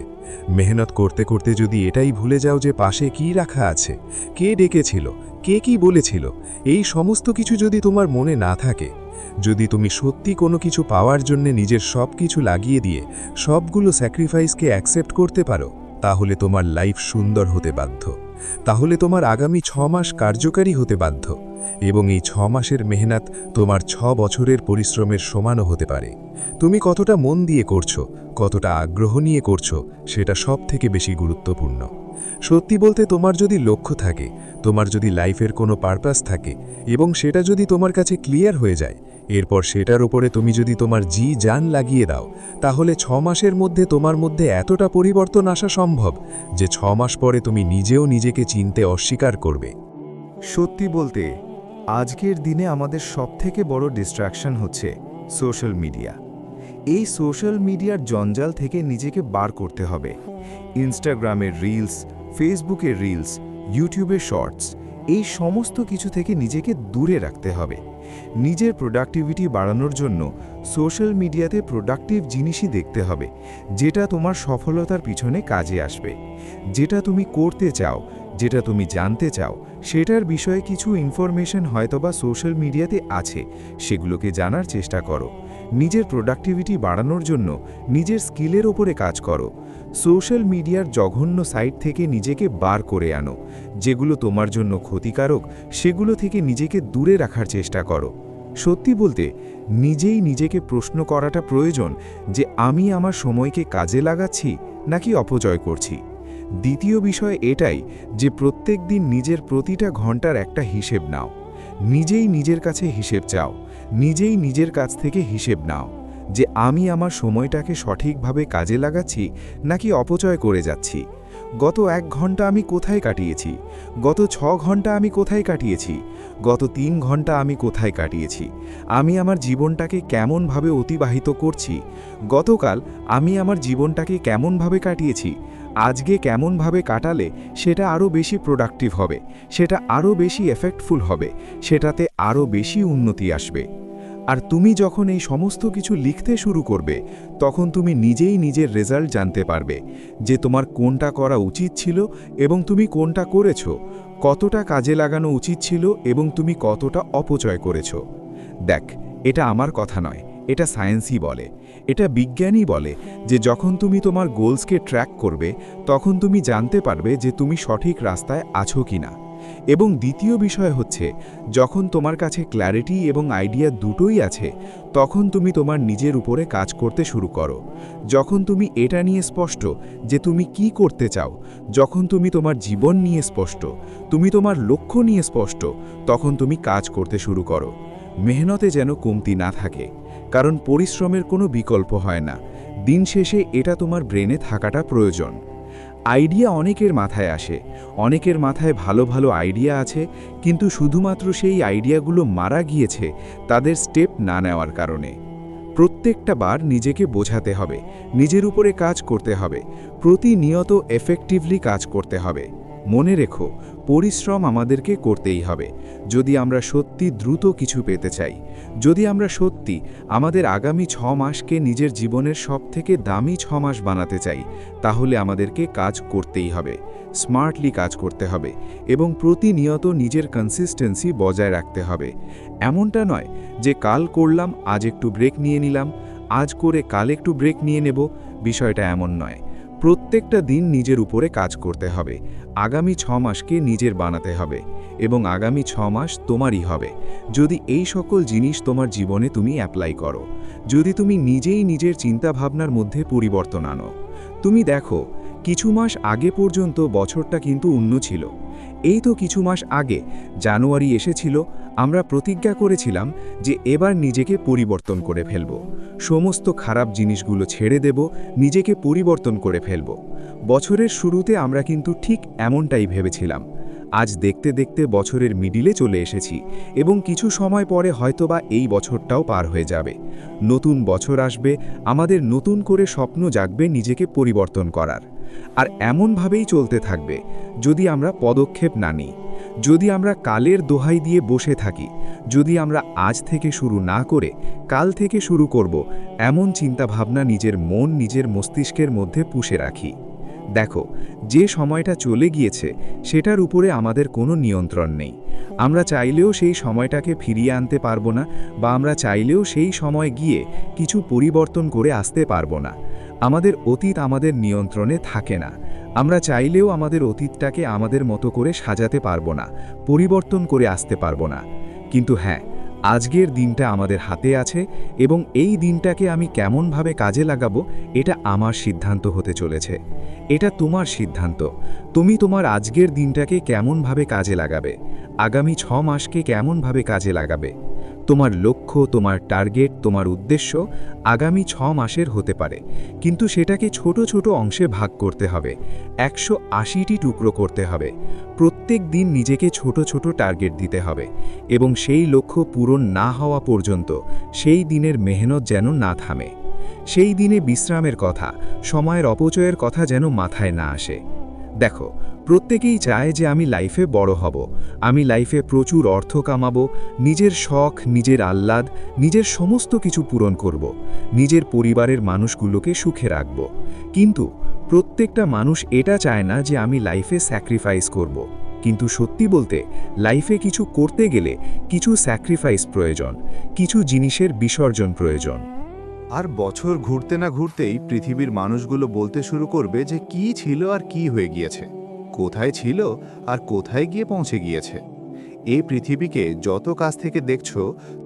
Speaker 2: মেহনত করতে করতে যদি এটাই ভুলে যাও যে পাশে কি রাখা আছে, কে ডেকেছিল, কে কি বলেছিল, এই সমস্ত কিছু যদি তোমার মনে না থাকে, যদি তুমি সত্যি কোনো কিছু পাওয়ার জন্য নিজের সব কিছু লাগিয়ে দিয়ে সবগুলো স্যাক্রিফাইসকে অ্যাকসেপ্ট করতে পারো, তাহলে তোমার লাইফ সুন্দর হতে বাধ্য। তাহলে তোমার আগামী 6 মাস কার্যকারী হতে বাধ্য এবং এই 6 মাসের মেহনত তোমার 6 বছরের পরিশ্রমের সমানও হতে পারে। তুমি কতটা মন দিয়ে করছো, কতটা আগ্রহ নিয়ে করছো, সেটা সব থেকে বেশি গুরুত্বপূর্ণ। সত্যি বলতে, তোমার যদি লক্ষ্য থাকে, তোমার যদি লাইফের কোনো পারপাস থাকে এবং সেটা যদি তোমার কাছে ক্লিয়ার হয়ে যায়, এরপর সেটার উপরে তুমি যদি তোমার জান লাগিয়ে দাও, তাহলে 6 মাসের মধ্যে তোমার মধ্যে এতটা পরিবর্তন আসা সম্ভব যে 6 মাস পরে তুমি নিজেও নিজেকে চিনতে অস্বীকার করবে।
Speaker 4: সত্যি বলতে, আজকের দিনে আমাদের সবথেকে বড় ডিস্ট্র্যাকশন হচ্ছে সোশ্যাল মিডিয়া। এই সোশ্যাল মিডিয়ার জঞ্জাল থেকে নিজেকে বার করতে হবে। ইনস্টাগ্রামের রিলস, ফেসবুকের রিলস, ইউটিউবের শর্টস, এই সমস্ত কিছু থেকে নিজেকে দূরে রাখতে হবে। নিজের প্রোডাক্টিভিটি বাড়ানোর জন্য সোশ্যাল মিডিয়াতে প্রোডাক্টিভ জিনিসই দেখতে হবে, যেটা তোমার সফলতার পিছনে কাজে আসবে। যেটা তুমি করতে চাও, যেটা তুমি জানতে চাও, সেটার বিষয়ে কিছু ইনফরমেশন হয়তোবা সোশ্যাল মিডিয়াতে আছে, সেগুলোকে জানার চেষ্টা করো।
Speaker 5: নিজের প্রোডাক্টিভিটি বাড়ানোর জন্য নিজের স্কিলের ওপরে কাজ করো। সোশ্যাল মিডিয়ার জঘন্য সাইট থেকে নিজেকে বার করে আনো। যেগুলো তোমার জন্য ক্ষতিকারক সেগুলো থেকে নিজেকে দূরে রাখার চেষ্টা করো। সত্যি বলতে নিজেই নিজেকে প্রশ্ন করাটা প্রয়োজন যে আমি আমার সময়কে কাজে লাগাচ্ছি নাকি অপচয় করছি। দ্বিতীয় বিষয় এটাই যে প্রত্যেক দিন নিজের প্রতিটা ঘন্টার একটা হিসেব নাও। নিজেই নিজের কাছে হিসেব চাও, নিজেই নিজের কাছ থেকে হিসেব নাও যে আমি আমার সময়টাকে সঠিকভাবে কাজে লাগাচ্ছি নাকি অপচয় করে যাচ্ছি। গত 1 ঘন্টা আমি কোথায় কাটিয়েছি, গত 6 ঘন্টা আমি কোথায় কাটিয়েছি, গত 3 ঘন্টা আমি কোথায় কাটিয়েছি, আমি আমার জীবনটাকে কেমনভাবে অতিবাহিত করছি, গতকাল আমি আমার জীবনটাকে কেমনভাবে কাটিয়েছি, আজকে কেমনভাবে কাটালে সেটা আরও বেশি প্রোডাক্টিভ হবে, সেটা আরও বেশি এফেক্টফুল হবে, সেটাতে আরও বেশি উন্নতি আসবে। আর তুমি যখন এই সমস্ত কিছু লিখতে শুরু করবে তখন তুমি নিজেই নিজের রেজাল্ট জানতে পারবে যে তোমার কোনটা করা উচিত ছিল এবং তুমি কোনটা করেছো, কতটা কাজে লাগানো উচিত ছিল এবং তুমি কতটা অপচয় করেছো। দেখ, এটা আমার কথা নয়, এটা সায়েন্সই বলে, এটা বিজ্ঞানই বলে যে যখন তুমি তোমার গোলসকে ট্র্যাক করবে তখন তুমি জানতে পারবে যে তুমি সঠিক রাস্তায় আছো কিনা। এবং দ্বিতীয় বিষয় হচ্ছে যখন তোমার কাছে ক্ল্যারিটি এবং আইডিয়া দুটোই আছে তখন তুমি তোমার নিজের উপরে কাজ করতে শুরু করো। যখন তুমি এটা নিয়ে স্পষ্ট যে তুমি কি করতে চাও, যখন তুমি তোমার জীবন নিয়ে স্পষ্ট, তুমি তোমার লক্ষ্য নিয়ে স্পষ্ট, তখন তুমি কাজ করতে শুরু করো। মেহনতে যেন কমতি না থাকে, কারণ পরিশ্রমের কোনো বিকল্প হয় না। দিন শেষে এটা তোমার ব্রেনে থাকাটা প্রয়োজন। আইডিয়া অনেকের মাথায় আসে, অনেকের মাথায় ভালো ভালো আইডিয়া আছে, কিন্তু শুধুমাত্র সেই আইডিয়াগুলো মারা গিয়েছে তাদের স্টেপ না নেওয়ার কারণে। প্রত্যেকটা বার নিজেকে বোঝাতে হবে, নিজের উপরে কাজ করতে হবে, প্রতিনিয়ত এফেক্টিভলি কাজ করতে হবে। মনে রেখো, পরিশ্রম আমাদেরকে করতেই হবে যদি আমরা সত্যি দ্রুত কিছু পেতে চাই। যদি আমরা সত্যি আমাদের আগামী 6 মাসকে নিজের জীবনের সবথেকে দামি 6 মাস বানাতে চাই, তাহলে আমাদেরকে কাজ করতেই হবে, স্মার্টলি কাজ করতে হবে এবং প্রতিনিয়ত নিজের কনসিস্টেন্সি বজায় রাখতে হবে। এমনটা নয় যে কাল করলাম, আজ একটু ব্রেক নিয়ে নিলাম, আজ করে কাল একটু ব্রেক নিয়ে নেব। বিষয়টা এমন নয়। প্রত্যেকটা দিন নিজের উপরে কাজ করতে হবে। আগামী 6 মাসকে নিজের বানাতে হবে এবং আগামী 6 মাস তোমারই হবে যদি এই সকল জিনিস তোমার জীবনে তুমি অ্যাপ্লাই করো, যদি তুমি নিজেই নিজের চিন্তাভাবনার মধ্যে পরিবর্তন আনো। তুমি দেখো, কিছু মাস আগে পর্যন্ত বছরটা কিন্তু অন্য ছিল। এই তো কিছু মাস আগে জানুয়ারি এসেছিল, আমরা প্রতিজ্ঞা করেছিলাম যে এবার নিজেকে পরিবর্তন করে ফেলব, সমস্ত খারাপ জিনিসগুলো ছেড়ে দেব, নিজেকে পরিবর্তন করে ফেলব। বছরের শুরুতে আমরা কিন্তু ঠিক এমনটাই ভেবেছিলাম। আজ দেখতে দেখতে বছরের মিডিলে চলে এসেছি এবং কিছু সময় পরে হয়তোবা এই বছরটাও পার হয়ে যাবে। নতুন বছর আসবে, আমাদের নতুন করে স্বপ্ন জাগবে নিজেকে পরিবর্তন করার। আর এমনভাবেই চলতে থাকবে যদি আমরা পদক্ষেপ না নিই, যদি আমরা কালের দোহাই দিয়ে বসে থাকি, যদি আমরা আজ থেকে শুরু না করে কাল থেকে শুরু করব এমন চিন্তাভাবনা নিজের মন, নিজের মস্তিষ্কের মধ্যে পুষে রাখি। দেখো, যে সময়টা চলে গিয়েছে সেটার উপরে আমাদের কোনো নিয়ন্ত্রণ নেই। আমরা চাইলেও সেই সময়টাকে ফিরিয়ে আনতে পারবো না, বা আমরা চাইলেও সেই সময় গিয়ে কিছু পরিবর্তন করে আসতে পারবো না। আমাদের অতীত আমাদের নিয়ন্ত্রণে থাকে না। আমরা চাইলেও আমাদের অতীতটাকে আমাদের মতো করে সাজাতে পারবো না, পরিবর্তন করে আসতে পারবো না। কিন্তু হ্যাঁ, আজকের দিনটা আমাদের হাতে আছে এবং এই দিনটাকে আমি কেমনভাবে কাজে লাগাবো এটা আমার সিদ্ধান্ত হতে চলেছে। এটা তোমার সিদ্ধান্ত। তুমি তোমার আজকের দিনটাকে কেমনভাবে কাজে লাগাবে, আগামী 6 মাসকে কেমনভাবে কাজে লাগাবে। তোমার লক্ষ্য, তোমার টার্গেট, তোমার উদ্দেশ্য আগামী 6 মাসের হতে পারে, কিন্তু সেটাকে ছোট ছোট অংশে ভাগ করতে হবে, 180টি টুকরো করতে হবে। প্রত্যেক দিন নিজেকে ছোট ছোট টার্গেট দিতে হবে এবং সেই লক্ষ্য পূরণ না হওয়া পর্যন্ত সেই দিনের মেহনত যেন না থামে। সেই দিনে বিশ্রামের কথা, সময়ের অপচয়ের কথা যেন মাথায় না আসে। দেখো, প্রত্যেকেই চায় যে আমি লাইফে বড় হব, আমি লাইফে প্রচুর অর্থ কামাবো, নিজের শখ, নিজের আহ্লাদ, নিজের সমস্ত কিছু পূরণ করব, নিজের পরিবারের মানুষগুলোকে সুখে রাখব। কিন্তু প্রত্যেকটা মানুষ এটা চায় না যে আমি লাইফে স্যাক্রিফাইস করব। কিন্তু সত্যি বলতে, লাইফে কিছু করতে গেলে কিছু স্যাক্রিফাইস প্রয়োজন, কিছু জিনিসের বিসর্জন প্রয়োজন।
Speaker 6: আর বছর ঘুরতে না ঘুরতেই পৃথিবীর মানুষগুলো বলতে শুরু করবে যে কি ছিল আর কি হয়ে গিয়েছে, কোথায় ছিল আর কোথায় গিয়ে পৌঁছে গিয়েছে। এই পৃথিবীকে যত কাছ থেকে দেখছো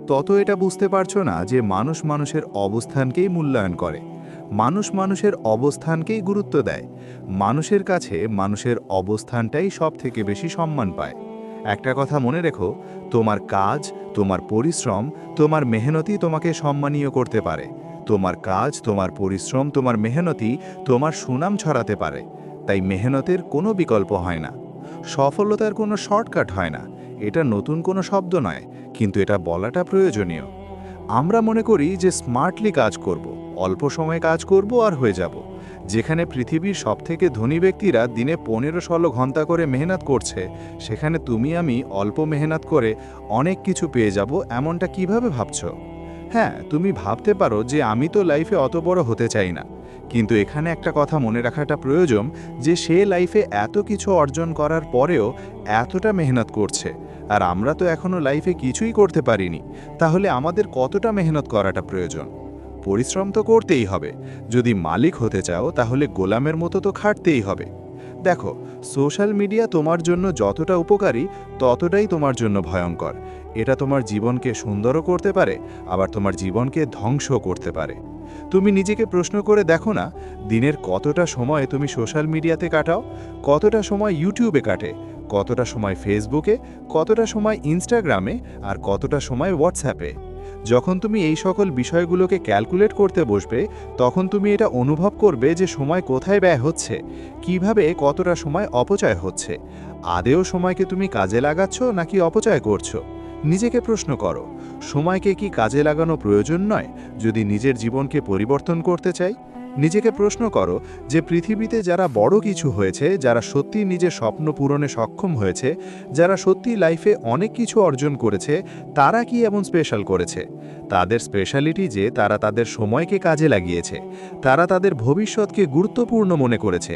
Speaker 6: তত এটা বুঝতে পারছো না যে মানুষ মানুষের অবস্থানকেই মূল্যায়ন করে, মানুষ মানুষের অবস্থানকেই গুরুত্ব দেয়। মানুষের কাছে মানুষের অবস্থানটাই সব থেকে বেশি সম্মান পায়। একটা কথা মনে রেখো, তোমার কাজ, তোমার পরিশ্রম, তোমার মেহনতি তোমাকে সম্মানীয় করতে পারে। তোমার কাজ, তোমার পরিশ্রম, তোমার মেহনতি তোমার সুনাম ছড়াতে পারে। তাই মেহনতের কোনো বিকল্প হয় না, সফলতার কোনো শর্টকাট হয় না। এটা নতুন কোনো শব্দ নয়, কিন্তু এটা বলাটা প্রয়োজনীয়। আমরা মনে করি যে স্মার্টলি কাজ করব, অল্প সময়ে কাজ করব আর হয়ে যাব। যেখানে পৃথিবীর সবথেকে ধনী ব্যক্তিরা দিনে 15-16 ঘন্টা করে মেহনত করছে, সেখানে তুমি আমি অল্প মেহনত করে অনেক কিছু পেয়ে যাব, এমনটা কিভাবে ভাবছো? হ্যাঁ, তুমি ভাবতে পারো যে আমি তো লাইফে অত বড় হতে চাই না, কিন্তু এখানে একটা কথা মনে রাখাটা প্রয়োজন যে সে লাইফে এত কিছু অর্জন করার পরেও এতটা মেহনত করছে, আর আমরা তো এখনো লাইফে কিছুই করতে পারিনি। তাহলে আমাদের কতটা মেহনত করাটা প্রয়োজন? পরিশ্রম তো করতেই হবে। যদি মালিক হতে চাও তাহলে গোলামের মতো তো খাটতেই হবে। দেখো, সোশ্যাল মিডিয়া তোমার জন্য যতটা উপকারী ততটাই তোমার জন্য ভয়ঙ্কর। এটা তোমার জীবনকে সুন্দরও করতে পারে, আবার তোমার জীবনকে ধ্বংস করতে পারে। তুমি নিজেকে প্রশ্ন করে দেখো না, দিনের কতটা সময় তুমি সোশ্যাল মিডিয়াতে কাটাও? কতটা সময় ইউটিউবে কাটে, কতটা সময় ফেসবুকে, কতটা সময় ইনস্টাগ্রামে, আর কতটা সময় হোয়াটসঅ্যাপে? যখন তুমি এই সকল বিষয়গুলোকে ক্যালকুলেট করতে বসবে, তখন তুমি এটা অনুভব করবে যে সময় কোথায় ব্যয় হচ্ছে, কিভাবে কতটা সময় অপচয় হচ্ছে। আদেও সময়কে তুমি কাজে লাগাচ্ছ নাকি অপচয় করছো? নিজেকে প্রশ্ন করো, সময়কে কি কাজে লাগানো প্রয়োজন নয় যদি নিজের জীবনকে পরিবর্তন করতে চাই? নিজেকে প্রশ্ন করো যে পৃথিবীতে যারা বড় কিছু হয়েছে, যারা সত্যি নিজের স্বপ্ন পূরণে সক্ষম হয়েছে, যারা সত্যি লাইফে অনেক কিছু অর্জন করেছে, তারা কি এমন স্পেশাল করেছে? তাদের স্পেশালিটি যে তারা তাদের সময়কে কাজে লাগিয়েছে, তারা তাদের ভবিষ্যৎকে গুরুত্বপূর্ণ মনে করেছে,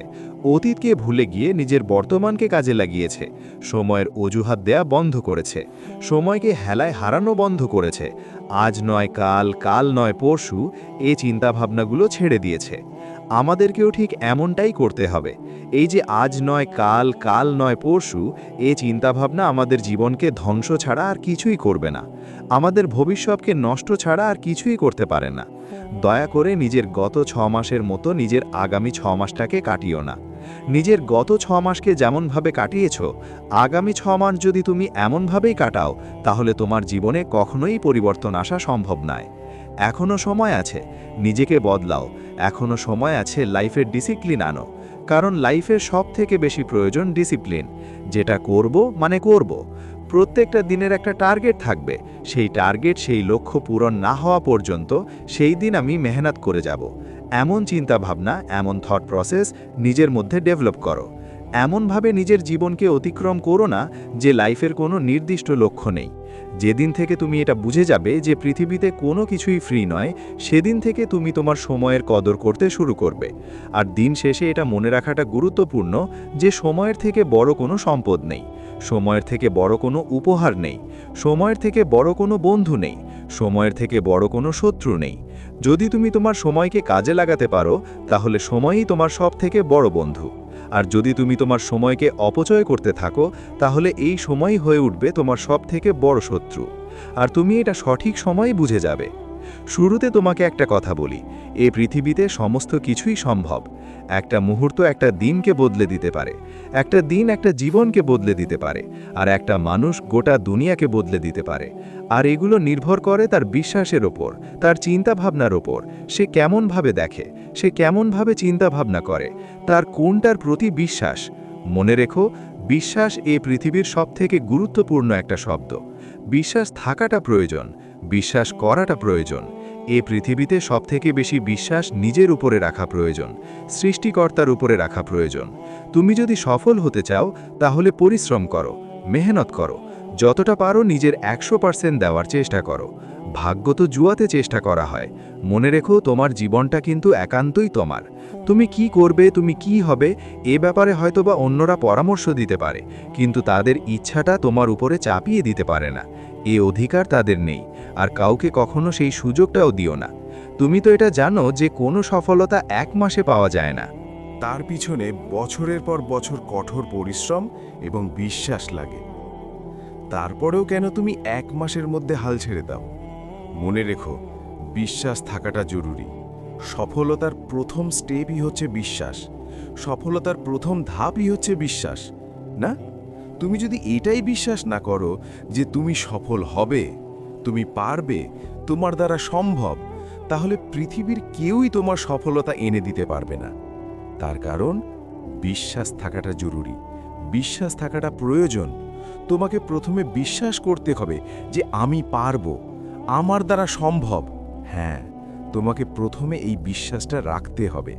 Speaker 6: অতীতকে ভুলে গিয়ে নিজের বর্তমানকে কাজে লাগিয়েছে, সময়ের অজুহাত দেয়া বন্ধ করেছে, সময়কে হেলায় হারানো বন্ধ করেছে, আজ নয় কাল, কাল নয় পরশু এই চিন্তাভাবনাগুলো ছেড়ে দিয়েছে। আমাদেরকেও ঠিক এমনটাই করতে হবে। এই যে আজ নয় কাল, কাল নয় পরশু এই চিন্তাভাবনা আমাদের জীবনকে ধ্বংস ছাড়া আর কিছুই করবে না, আমাদের ভবিষ্যৎকে নষ্ট ছাড়া আর কিছুই করতে পারে না। দয়া করে নিজের গত 6 মাসের মতো নিজের আগামী 6 মাসটাকে কাটিও না। নিজের গত 6 মাসকে যেমনভাবে কাটিয়েছ, আগামী 6 মাস যদি তুমি এমনভাবেই কাটাও, তাহলে তোমার জীবনে কখনোই পরিবর্তন আসা সম্ভব নয়। এখনও সময় আছে, নিজেকে বদলাও। এখনও সময় আছে লাইফের ডিসিপ্লিন আনো, কারণ লাইফের সবথেকে বেশি প্রয়োজন ডিসিপ্লিন। যেটা করব মানে করব। প্রত্যেকটা দিনের একটা টার্গেট থাকবে, সেই টার্গেট, সেই লক্ষ্য পূরণ না হওয়া পর্যন্ত সেই দিন আমি মেহনত করে যাব। এমন চিন্তাভাবনা, এমন থট প্রসেস নিজের মধ্যে ডেভেলপ করো। এমনভাবে নিজের জীবনকে অতিক্রম করো না যে লাইফের কোনো নির্দিষ্ট লক্ষ্য নেই। যেদিন থেকে তুমি এটা বুঝে যাবে যে পৃথিবীতে কোনো কিছুই ফ্রি নয়, সেদিন থেকে তুমি তোমার সময়ের কদর করতে শুরু করবে। আর দিন শেষে এটা মনে রাখাটা গুরুত্বপূর্ণ যে সময়ের থেকে বড় কোনো সম্পদ নেই, সময়ের থেকে বড় কোনো উপহার নেই, সময়ের থেকে বড় কোনো বন্ধু নেই, সময়ের থেকে বড় কোনো শত্রু নেই। যদি তুমি তোমার সময়কে কাজে লাগাতে পারো, তাহলে সময়ই তোমার সবথেকে বড় বন্ধু। আর যদি তুমি তোমার সময়কে অপচয় করতে থাকো, তাহলে এই সময়ই হয়ে উঠবে তোমার সবথেকে বড় শত্রু। আর তুমি এটা সঠিক সময়ই বুঝে যাবে। শুরুতে তোমাকে একটা কথা বলি, এই পৃথিবীতে সমস্ত কিছুই সম্ভব। একটা মুহূর্ত একটা দিনকে বদলে দিতে পারে, একটা দিন একটা জীবনকে বদলে দিতে পারে, আর একটা মানুষ গোটা দুনিয়াকে বদলে দিতে পারে। আর এগুলো নির্ভর করে তার বিশ্বাসের ওপর, তার চিন্তাভাবনার ওপর। সে কেমনভাবে দেখে, সে কেমনভাবে চিন্তাভাবনা করে, তার কোনটার প্রতি বিশ্বাস। মনে রেখো, বিশ্বাস এই পৃথিবীর সবথেকে গুরুত্বপূর্ণ একটা শব্দ। বিশ্বাস থাকাটা প্রয়োজন, বিশ্বাস করাটা প্রয়োজন। এই পৃথিবীতে সবথেকে বেশি বিশ্বাস নিজের উপরে রাখা প্রয়োজন, সৃষ্টিকর্তার উপরে রাখা প্রয়োজন। তুমি যদি সফল হতে চাও, তাহলে পরিশ্রম করো, মেহনত করো, যতটা পারো নিজের 100% দেওয়ার চেষ্টা করো। ভাগ্য তো জুয়াতে চেষ্টা করা হয়। মনে রেখো, তোমার জীবনটা কিন্তু একান্তই তোমার। তুমি কি করবে, তুমি কি হবে, এ ব্যাপারে হয়তোবা অন্যরা পরামর্শ দিতে পারে, কিন্তু তাদের ইচ্ছাটা তোমার উপরে চাপিয়ে দিতে পারে না। এ অধিকার তাদের নেই, আর কাউকে কখনো সেই সুযোগটাও দিও না। তুমি তো এটা জানো যে কোনো সফলতা 1 মাসে পাওয়া যায় না।
Speaker 2: তার পিছনে বছরের পর বছর কঠোর পরিশ্রম এবং বিশ্বাস লাগে। তারপরেও কেন তুমি 1 মাসের মধ্যে হাল ছেড়ে দাও? মনে রেখো, বিশ্বাস থাকাটা জরুরি। সফলতার প্রথম স্টেপই হচ্ছে বিশ্বাস। সফলতার প্রথম ধাপই হচ্ছে বিশ্বাস, না? তুমি যদি এটাই বিশ্বাস না করো যে তুমি সফল হবে, তুমি পারবে, তোমার দ্বারা সম্ভব, তাহলে পৃথিবীর কেউই তোমার সফলতা এনে দিতে পারবে না। তার কারণ বিশ্বাস থাকাটা জরুরি, বিশ্বাস থাকাটা প্রয়োজন। তোমাকে প্রথমে বিশ্বাস করতে হবে যে আমি পারবো, আমার দ্বারা সম্ভব। হ্যাঁ, তোমাকে প্রথমে এই বিশ্বাসটা রাখতে হবে।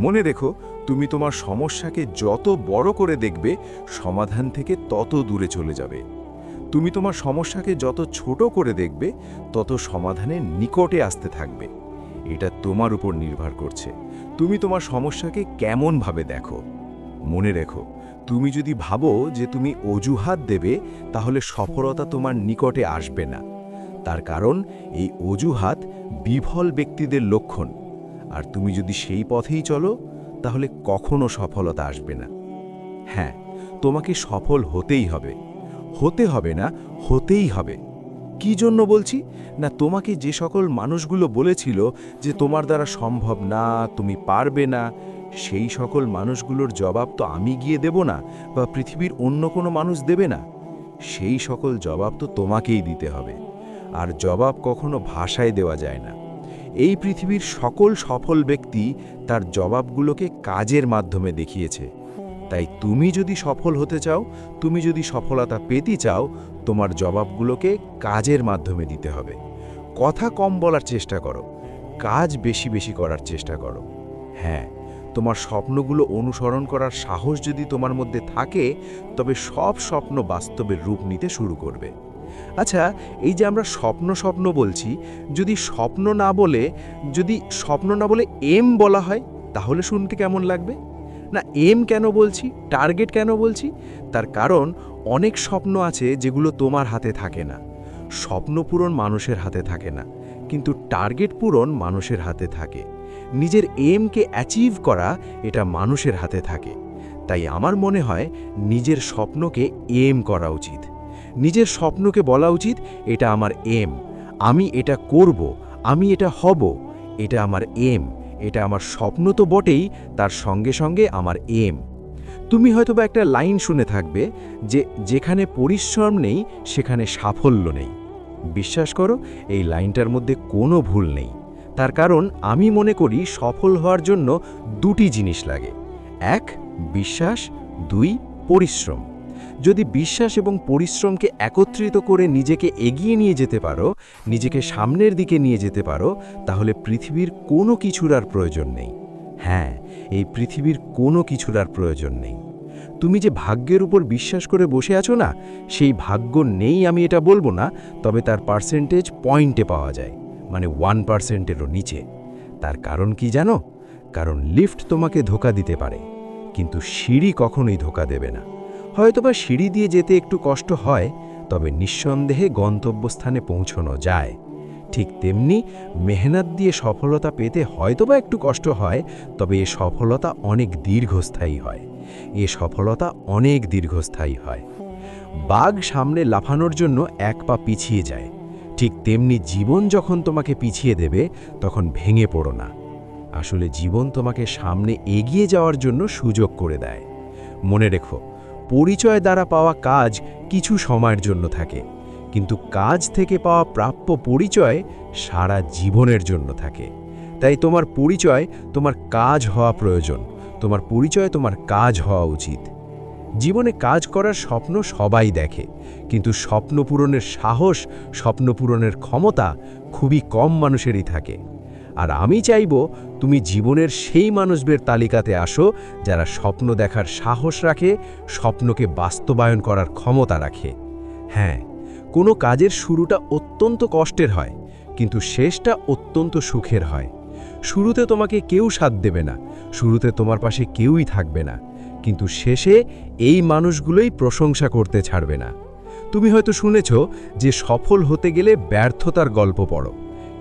Speaker 2: মনে রেখো, তুমি তোমার সমস্যাকে যত বড় করে দেখবে, সমাধান থেকে তত দূরে চলে যাবে। তুমি তোমার সমস্যাকে যত ছোট করে দেখবে, তত সমাধানের নিকটে আসতে থাকবে। এটা তোমার উপর নির্ভর করছে তুমি তোমার সমস্যাকে কেমনভাবে দেখো। মনে রেখো, তুমি যদি ভাবো যে তুমি অজুহাত দেবে, তাহলে সফলতা তোমার নিকটে আসবে না। তার কারণ এই অজুহাত বিফল ব্যক্তিদের লক্ষণ। আর তুমি যদি সেই পথেই চলো, তাহলে কখনো সফলতা আসবে না। হ্যাঁ, তোমাকে সফল হতেই হবে। হতে হবে না, হতেই হবে। কি জন্য বলছি না, তোমাকে যে সকল মানুষগুলো বলেছিল যে তোমার দ্বারা সম্ভব না, তুমি পারবে না, সেই সকল মানুষগুলোর জবাব তো আমি গিয়ে দেব না, বা পৃথিবীর অন্য কোনো মানুষ দেবে না। সেই সকল জবাব তো তোমাকেই দিতে হবে। আর জবাব কখনো ভাষায় দেওয়া যায় না। এই পৃথিবীর সকল সফল ব্যক্তি তার জবাবগুলোকে কাজের মাধ্যমে দেখিয়েছে। তাই তুমি যদি সফল হতে চাও, তুমি যদি সফলতা পেতে চাও, তোমার জবাবগুলোকে কাজের মাধ্যমে দিতে হবে। কথা কম বলার চেষ্টা করো, কাজ বেশি বেশি করার চেষ্টা করো। হ্যাঁ, তোমার স্বপ্নগুলো অনুসরণ করার সাহস যদি তোমার মধ্যে থাকে, তবে সব স্বপ্ন বাস্তবের রূপ নিতে শুরু করবে। আচ্ছা, এই যে আমরা স্বপ্ন স্বপ্ন বলছি, যদি স্বপ্ন না বলে এম বলা হয়, তাহলে শুনতে কেমন লাগবে? না, এম কেন বলছি, টার্গেট কেন বলছি? তার কারণ অনেক স্বপ্ন আছে যেগুলো তোমার হাতে থাকে না। স্বপ্ন পূরণ মানুষের হাতে থাকে না, কিন্তু টার্গেট পূরণ মানুষের হাতে থাকে। নিজের এমকে অ্যাচিভ করা, এটা মানুষের হাতে থাকে। তাই আমার মনে হয় নিজের স্বপ্নকে এম করা উচিত। নিজের স্বপ্নকে বলা উচিত, এটা আমার এম, আমি এটা করব, আমি এটা হব, এটা আমার এম, এটা আমার স্বপ্ন তো বটেই, তার সঙ্গে সঙ্গে আমার এম। তুমি হয়তোবা একটা লাইন শুনে থাকবে যে যেখানে পরিশ্রম নেই সেখানে সাফল্য নেই। বিশ্বাস করো, এই লাইনটার মধ্যে কোনো ভুল নেই। তার কারণ আমি মনে করি সফল হওয়ার জন্য দুটি জিনিস লাগে। 1, বিশ্বাস, 2, পরিশ্রম। যদি বিশ্বাস এবং পরিশ্রমকে একত্রিত করে নিজেকে এগিয়ে নিয়ে যেতে পারো, নিজেকে সামনের দিকে নিয়ে যেতে পারো, তাহলে পৃথিবীর কোনো কিছুর আর প্রয়োজন নেই। হ্যাঁ, এই পৃথিবীর কোনো কিছুর আর প্রয়োজন নেই। তুমি যে ভাগ্যের উপর বিশ্বাস করে বসে আছো না, সেই ভাগ্য নেই আমি এটা বলবো না, তবে তার পার্সেন্টেজ পয়েন্টে পাওয়া যায়, মানে 1%-এরও নিচে। তার কারণ কি জানো? কারণ লিফট তোমাকে ধোঁকা দিতে পারে, কিন্তু সিঁড়ি কখনোই ধোঁকা দেবে না। হয়তোবা সিঁড়ি দিয়ে যেতে একটু কষ্ট হয়, তবে নিঃসন্দেহে গন্তব্যস্থানে পৌঁছানো যায়। ঠিক তেমনি মেহনত দিয়ে সফলতা পেতে হয়তোবা একটু কষ্ট হয়, তবে এ সফলতা অনেক দীর্ঘস্থায়ী হয়। এ সফলতা অনেক দীর্ঘস্থায়ী হয়। বাঘ সামনে লাফানোর জন্য 1 পা পিছিয়ে যায়, ঠিক তেমনি জীবন যখন তোমাকে পিছিয়ে দেবে, তখন ভেঙে পড়ো না। আসলে জীবন তোমাকে সামনে এগিয়ে যাওয়ার জন্য সুযোগ করে দেয়। মনে রেখো, পরিচয় দ্বারা পাওয়া কাজ কিছু সময়ের জন্য থাকে, কিন্তু কাজ থেকে পাওয়া প্রাপ্য পরিচয় সারা জীবনের জন্য থাকে। তাই তোমার পরিচয় তোমার কাজ হওয়া প্রয়োজন, তোমার পরিচয় তোমার কাজ হওয়া উচিত। জীবনে কাজ করার স্বপ্ন সবাই দেখে, কিন্তু স্বপ্ন পূরণের সাহস, স্বপ্ন পূরণের ক্ষমতা খুবই কম মানুষেরই থাকে। আর আমি চাইব তুমি জীবনের সেই মানুষদের তালিকাতে আসো যারা স্বপ্ন দেখার সাহস রাখে, স্বপ্নকে বাস্তবায়ন করার ক্ষমতা রাখে। হ্যাঁ, কোনো কাজের শুরুটা অত্যন্ত কষ্টের হয়, কিন্তু শেষটা অত্যন্ত সুখের হয়। শুরুতে তোমাকে কেউ সাথ দেবে না, শুরুতে তোমার পাশে কেউই থাকবে না, কিন্তু শেষে এই মানুষগুলোই প্রশংসা করতে ছাড়বে না। তুমি হয়তো শুনেছ যে সফল হতে গেলে ব্যর্থতার গল্প পড়ো,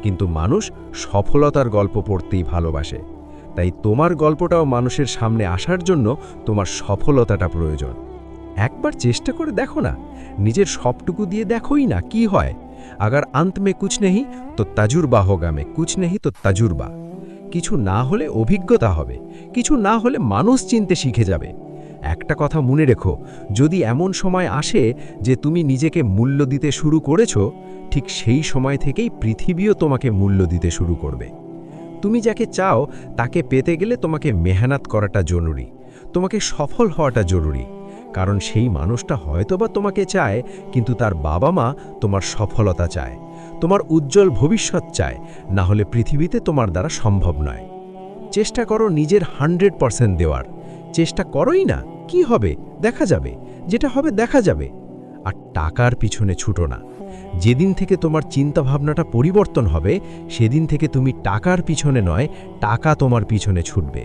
Speaker 7: কিন্তু মানুষ সফলতার গল্প পড়তেই ভালোবাসে। তাই তোমার গল্পটাও মানুষের সামনে আসার জন্য তোমার সফলতাটা প্রয়োজন। একবার চেষ্টা করে দেখো না, নিজের সবটুকু দিয়ে দেখোই না কি হয়। আগার अंत में कुछ नहीं तो तजुर्बा होगा, में कुछ नहीं तो तजुर्बा। কিছু না হলে অভিজ্ঞতা হবে, কিছু না হলে মানুষ চিনতে শিখে যাবে। একটা কথা মনে রেখো, যদি এমন সময় আসে যে তুমি নিজেকে মূল্য দিতে শুরু করেছো, ঠিক সেই সময় থেকেই পৃথিবীও তোমাকে মূল্য দিতে শুরু করবে। তুমি যাকে চাও তাকে পেতে গেলে তোমাকে মেহনত করাটা জরুরি, তোমাকে সফল হওয়াটা জরুরি। কারণ সেই মানুষটা হয়তোবা তোমাকে চায়, কিন্তু তার বাবা মা তোমার সফলতা চায়, তোমার উজ্জ্বল ভবিষ্যৎ চায়, না হলে পৃথিবীতে তোমার দ্বারা সম্ভব নয়। চেষ্টা করো নিজের 100% দেওয়ার। চেষ্টা করোই না, কি হবে দেখা যাবে, যেটা হবে দেখা যাবে। আর টাকার পিছনে ছুটো না। যেদিন থেকে তোমার চিন্তাভাবনাটা পরিবর্তন হবে, সেদিন থেকে তুমি টাকার পিছনে নয়, টাকা তোমার পিছনে ছুটবে।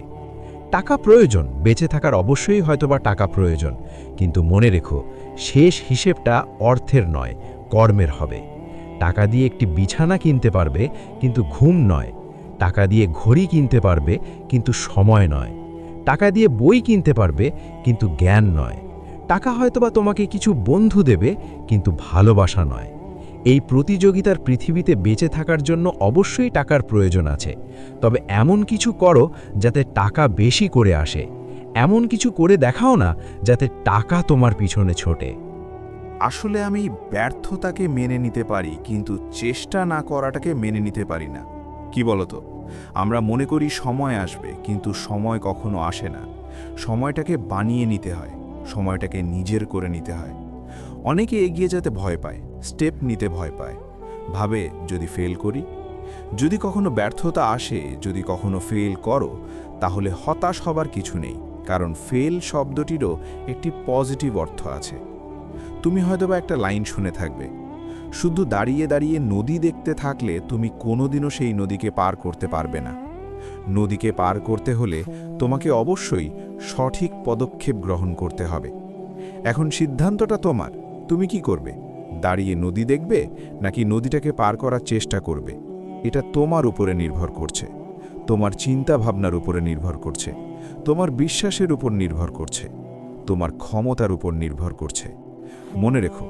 Speaker 7: টাকা প্রয়োজন, বেঁচে থাকার অবশ্যই হয়তোবা টাকা প্রয়োজন, কিন্তু মনে রেখো, শেষ হিসেবটা অর্থের নয়, কর্মের হবে। টাকা দিয়ে একটি বিছানা কিনতে পারবে, কিন্তু ঘুম নয়। টাকা দিয়ে ঘড়ি কিনতে পারবে, কিন্তু সময় নয়। টাকা দিয়ে বই কিনতে পারবে, কিন্তু জ্ঞান নয়। টাকা হয়তোবা তোমাকে কিছু বন্ধু দেবে, কিন্তু ভালোবাসা নয়। এই প্রতিযোগিতার পৃথিবীতে বেঁচে থাকার জন্য অবশ্যই টাকার প্রয়োজন আছে, তবে এমন কিছু করো যাতে টাকা বেশি করে আসে। এমন কিছু করে দেখাও না যাতে টাকা তোমার পিছনে ছোটে।
Speaker 6: আসলে আমি ব্যর্থতাকে মেনে নিতে পারি, কিন্তু চেষ্টা না করাটাকে মেনে নিতে পারি না। কি বলতো, আমরা মনে করি সময় আসবে, কিন্তু সময় কখনো আসে না। সময়টাকে বানিয়ে নিতে হয়, সময়টাকে নিজের করে নিতে হয়। অনেকে এগিয়ে যেতে ভয় পায়, স্টেপ নিতে ভয় পায়, ভাবে যদি ফেল করি। যদি কখনো ব্যর্থতা আসে, যদি কখনো ফেল করো, তাহলে হতাশ হবার কিছু নেই, কারণ ফেল শব্দটিরও একটি পজিটিভ অর্থ আছে। তুমি হয়তোবা একটা লাইন শুনে থাকবে, শুধু দাঁড়িয়ে দাঁড়িয়ে নদী দেখতে থাকলে তুমি কোনোদিনও সেই নদীকে পার করতে পারবে না। নদীকে পার করতে হলে তোমাকে অবশ্যই সঠিক পদক্ষেপ গ্রহণ করতে হবে। এখন সিদ্ধান্তটা তোমার, তুমি কি করবে? দাঁড়িয়ে নদী দেখবে নাকি নদীটাকে পার করার চেষ্টা করবে? এটা তোমার উপরে নির্ভর করছে, তোমার চিন্তা ভাবনার উপরে নির্ভর করছে, তোমার বিশ্বাসের উপর নির্ভর করছে, তোমার ক্ষমতার উপর নির্ভর করছে। মনে রেখো,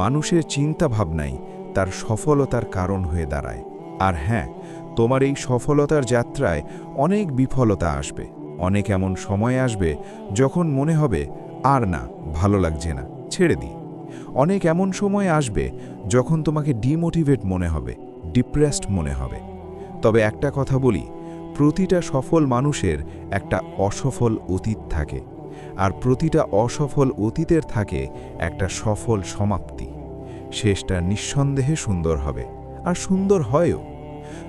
Speaker 6: মানুষের চিন্তা ভাবনাই তার সফলতার কারণ হয়ে দাঁড়ায়। আর হ্যাঁ, তোমার এই সফলতার যাত্রায় অনেক বিফলতা আসবে, অনেক এমন সময় আসবে যখন মনে হবে আর না, ভালো লাগছে না, ছেড়ে দিই। অনেক এমন সময় আসবে যখন তোমাকে ডিমোটিভেট মনে হবে, ডিপ্রেসড মনে হবে। তবে একটা কথা বলি, প্রতিটা সফল মানুষের একটা অসফল অতীত থাকে, আর প্রতিটা অসফল অতীতের থাকে একটা সফল সমাপ্তি। শেষটা নিঃসন্দেহে সুন্দর হবে, আর সুন্দর হয়ও।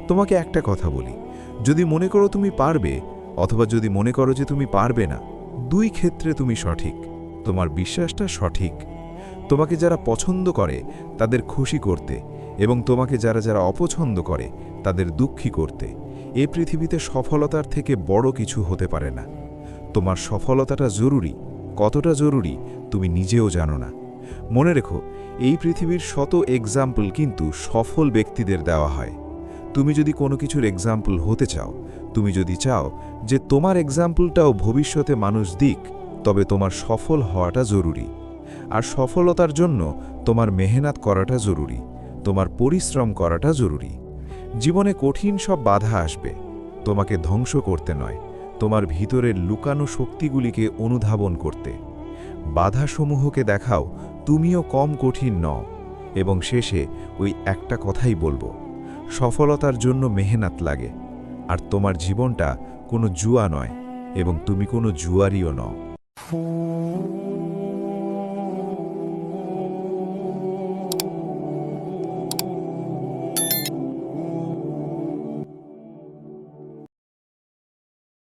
Speaker 6: তোমাকে একটা কথা বলি, যদি মনে করো তুমি পারবে, অথবা যদি মনে করো যে তুমি পারবে না, দুই ক্ষেত্রে তুমি সঠিক। তোমার বিশ্বাসটা সঠিক। তোমাকে যারা পছন্দ করে তাদের খুশি করতে, এবং তোমাকে যারা যারা অপছন্দ করে তাদের দুঃখী করতে, এ পৃথিবীতে সফলতার থেকে বড় কিছু হতে পারে না। তোমার সফলতাটা জরুরি, কতটা জরুরি তুমি নিজেও জানো না। মনে রেখো, এই পৃথিবীর শত এক্সাম্পল কিন্তু সফল ব্যক্তিদের দেওয়া হয়। তুমি যদি কোনো কিছুর এক্সাম্পল হতে চাও, তুমি যদি চাও যে তোমার এক্সাম্পলটাও ভবিষ্যতে মানুষ দিক, তবে তোমার সফল হওয়াটা জরুরি। আর সফলতার জন্য তোমার মেহনত করাটা জরুরি, তোমার পরিশ্রম করাটা জরুরি। জীবনে কঠিন সব বাধা আসবে, তোমাকে ধ্বংস করতে নয়, তোমার ভিতরের লুকানো শক্তিগুলিকে অনুধাবন করতে। বাধাসমূহকে দেখাও তুমিও কম কঠিন নও। এবং শেষে ওই একটা কথাই বলবো, সফলতার জন্য মেহনত লাগে, আর তোমার জীবনটা কোনো জুয়া নয়, এবং তুমি কোনো জুয়ারিও নও।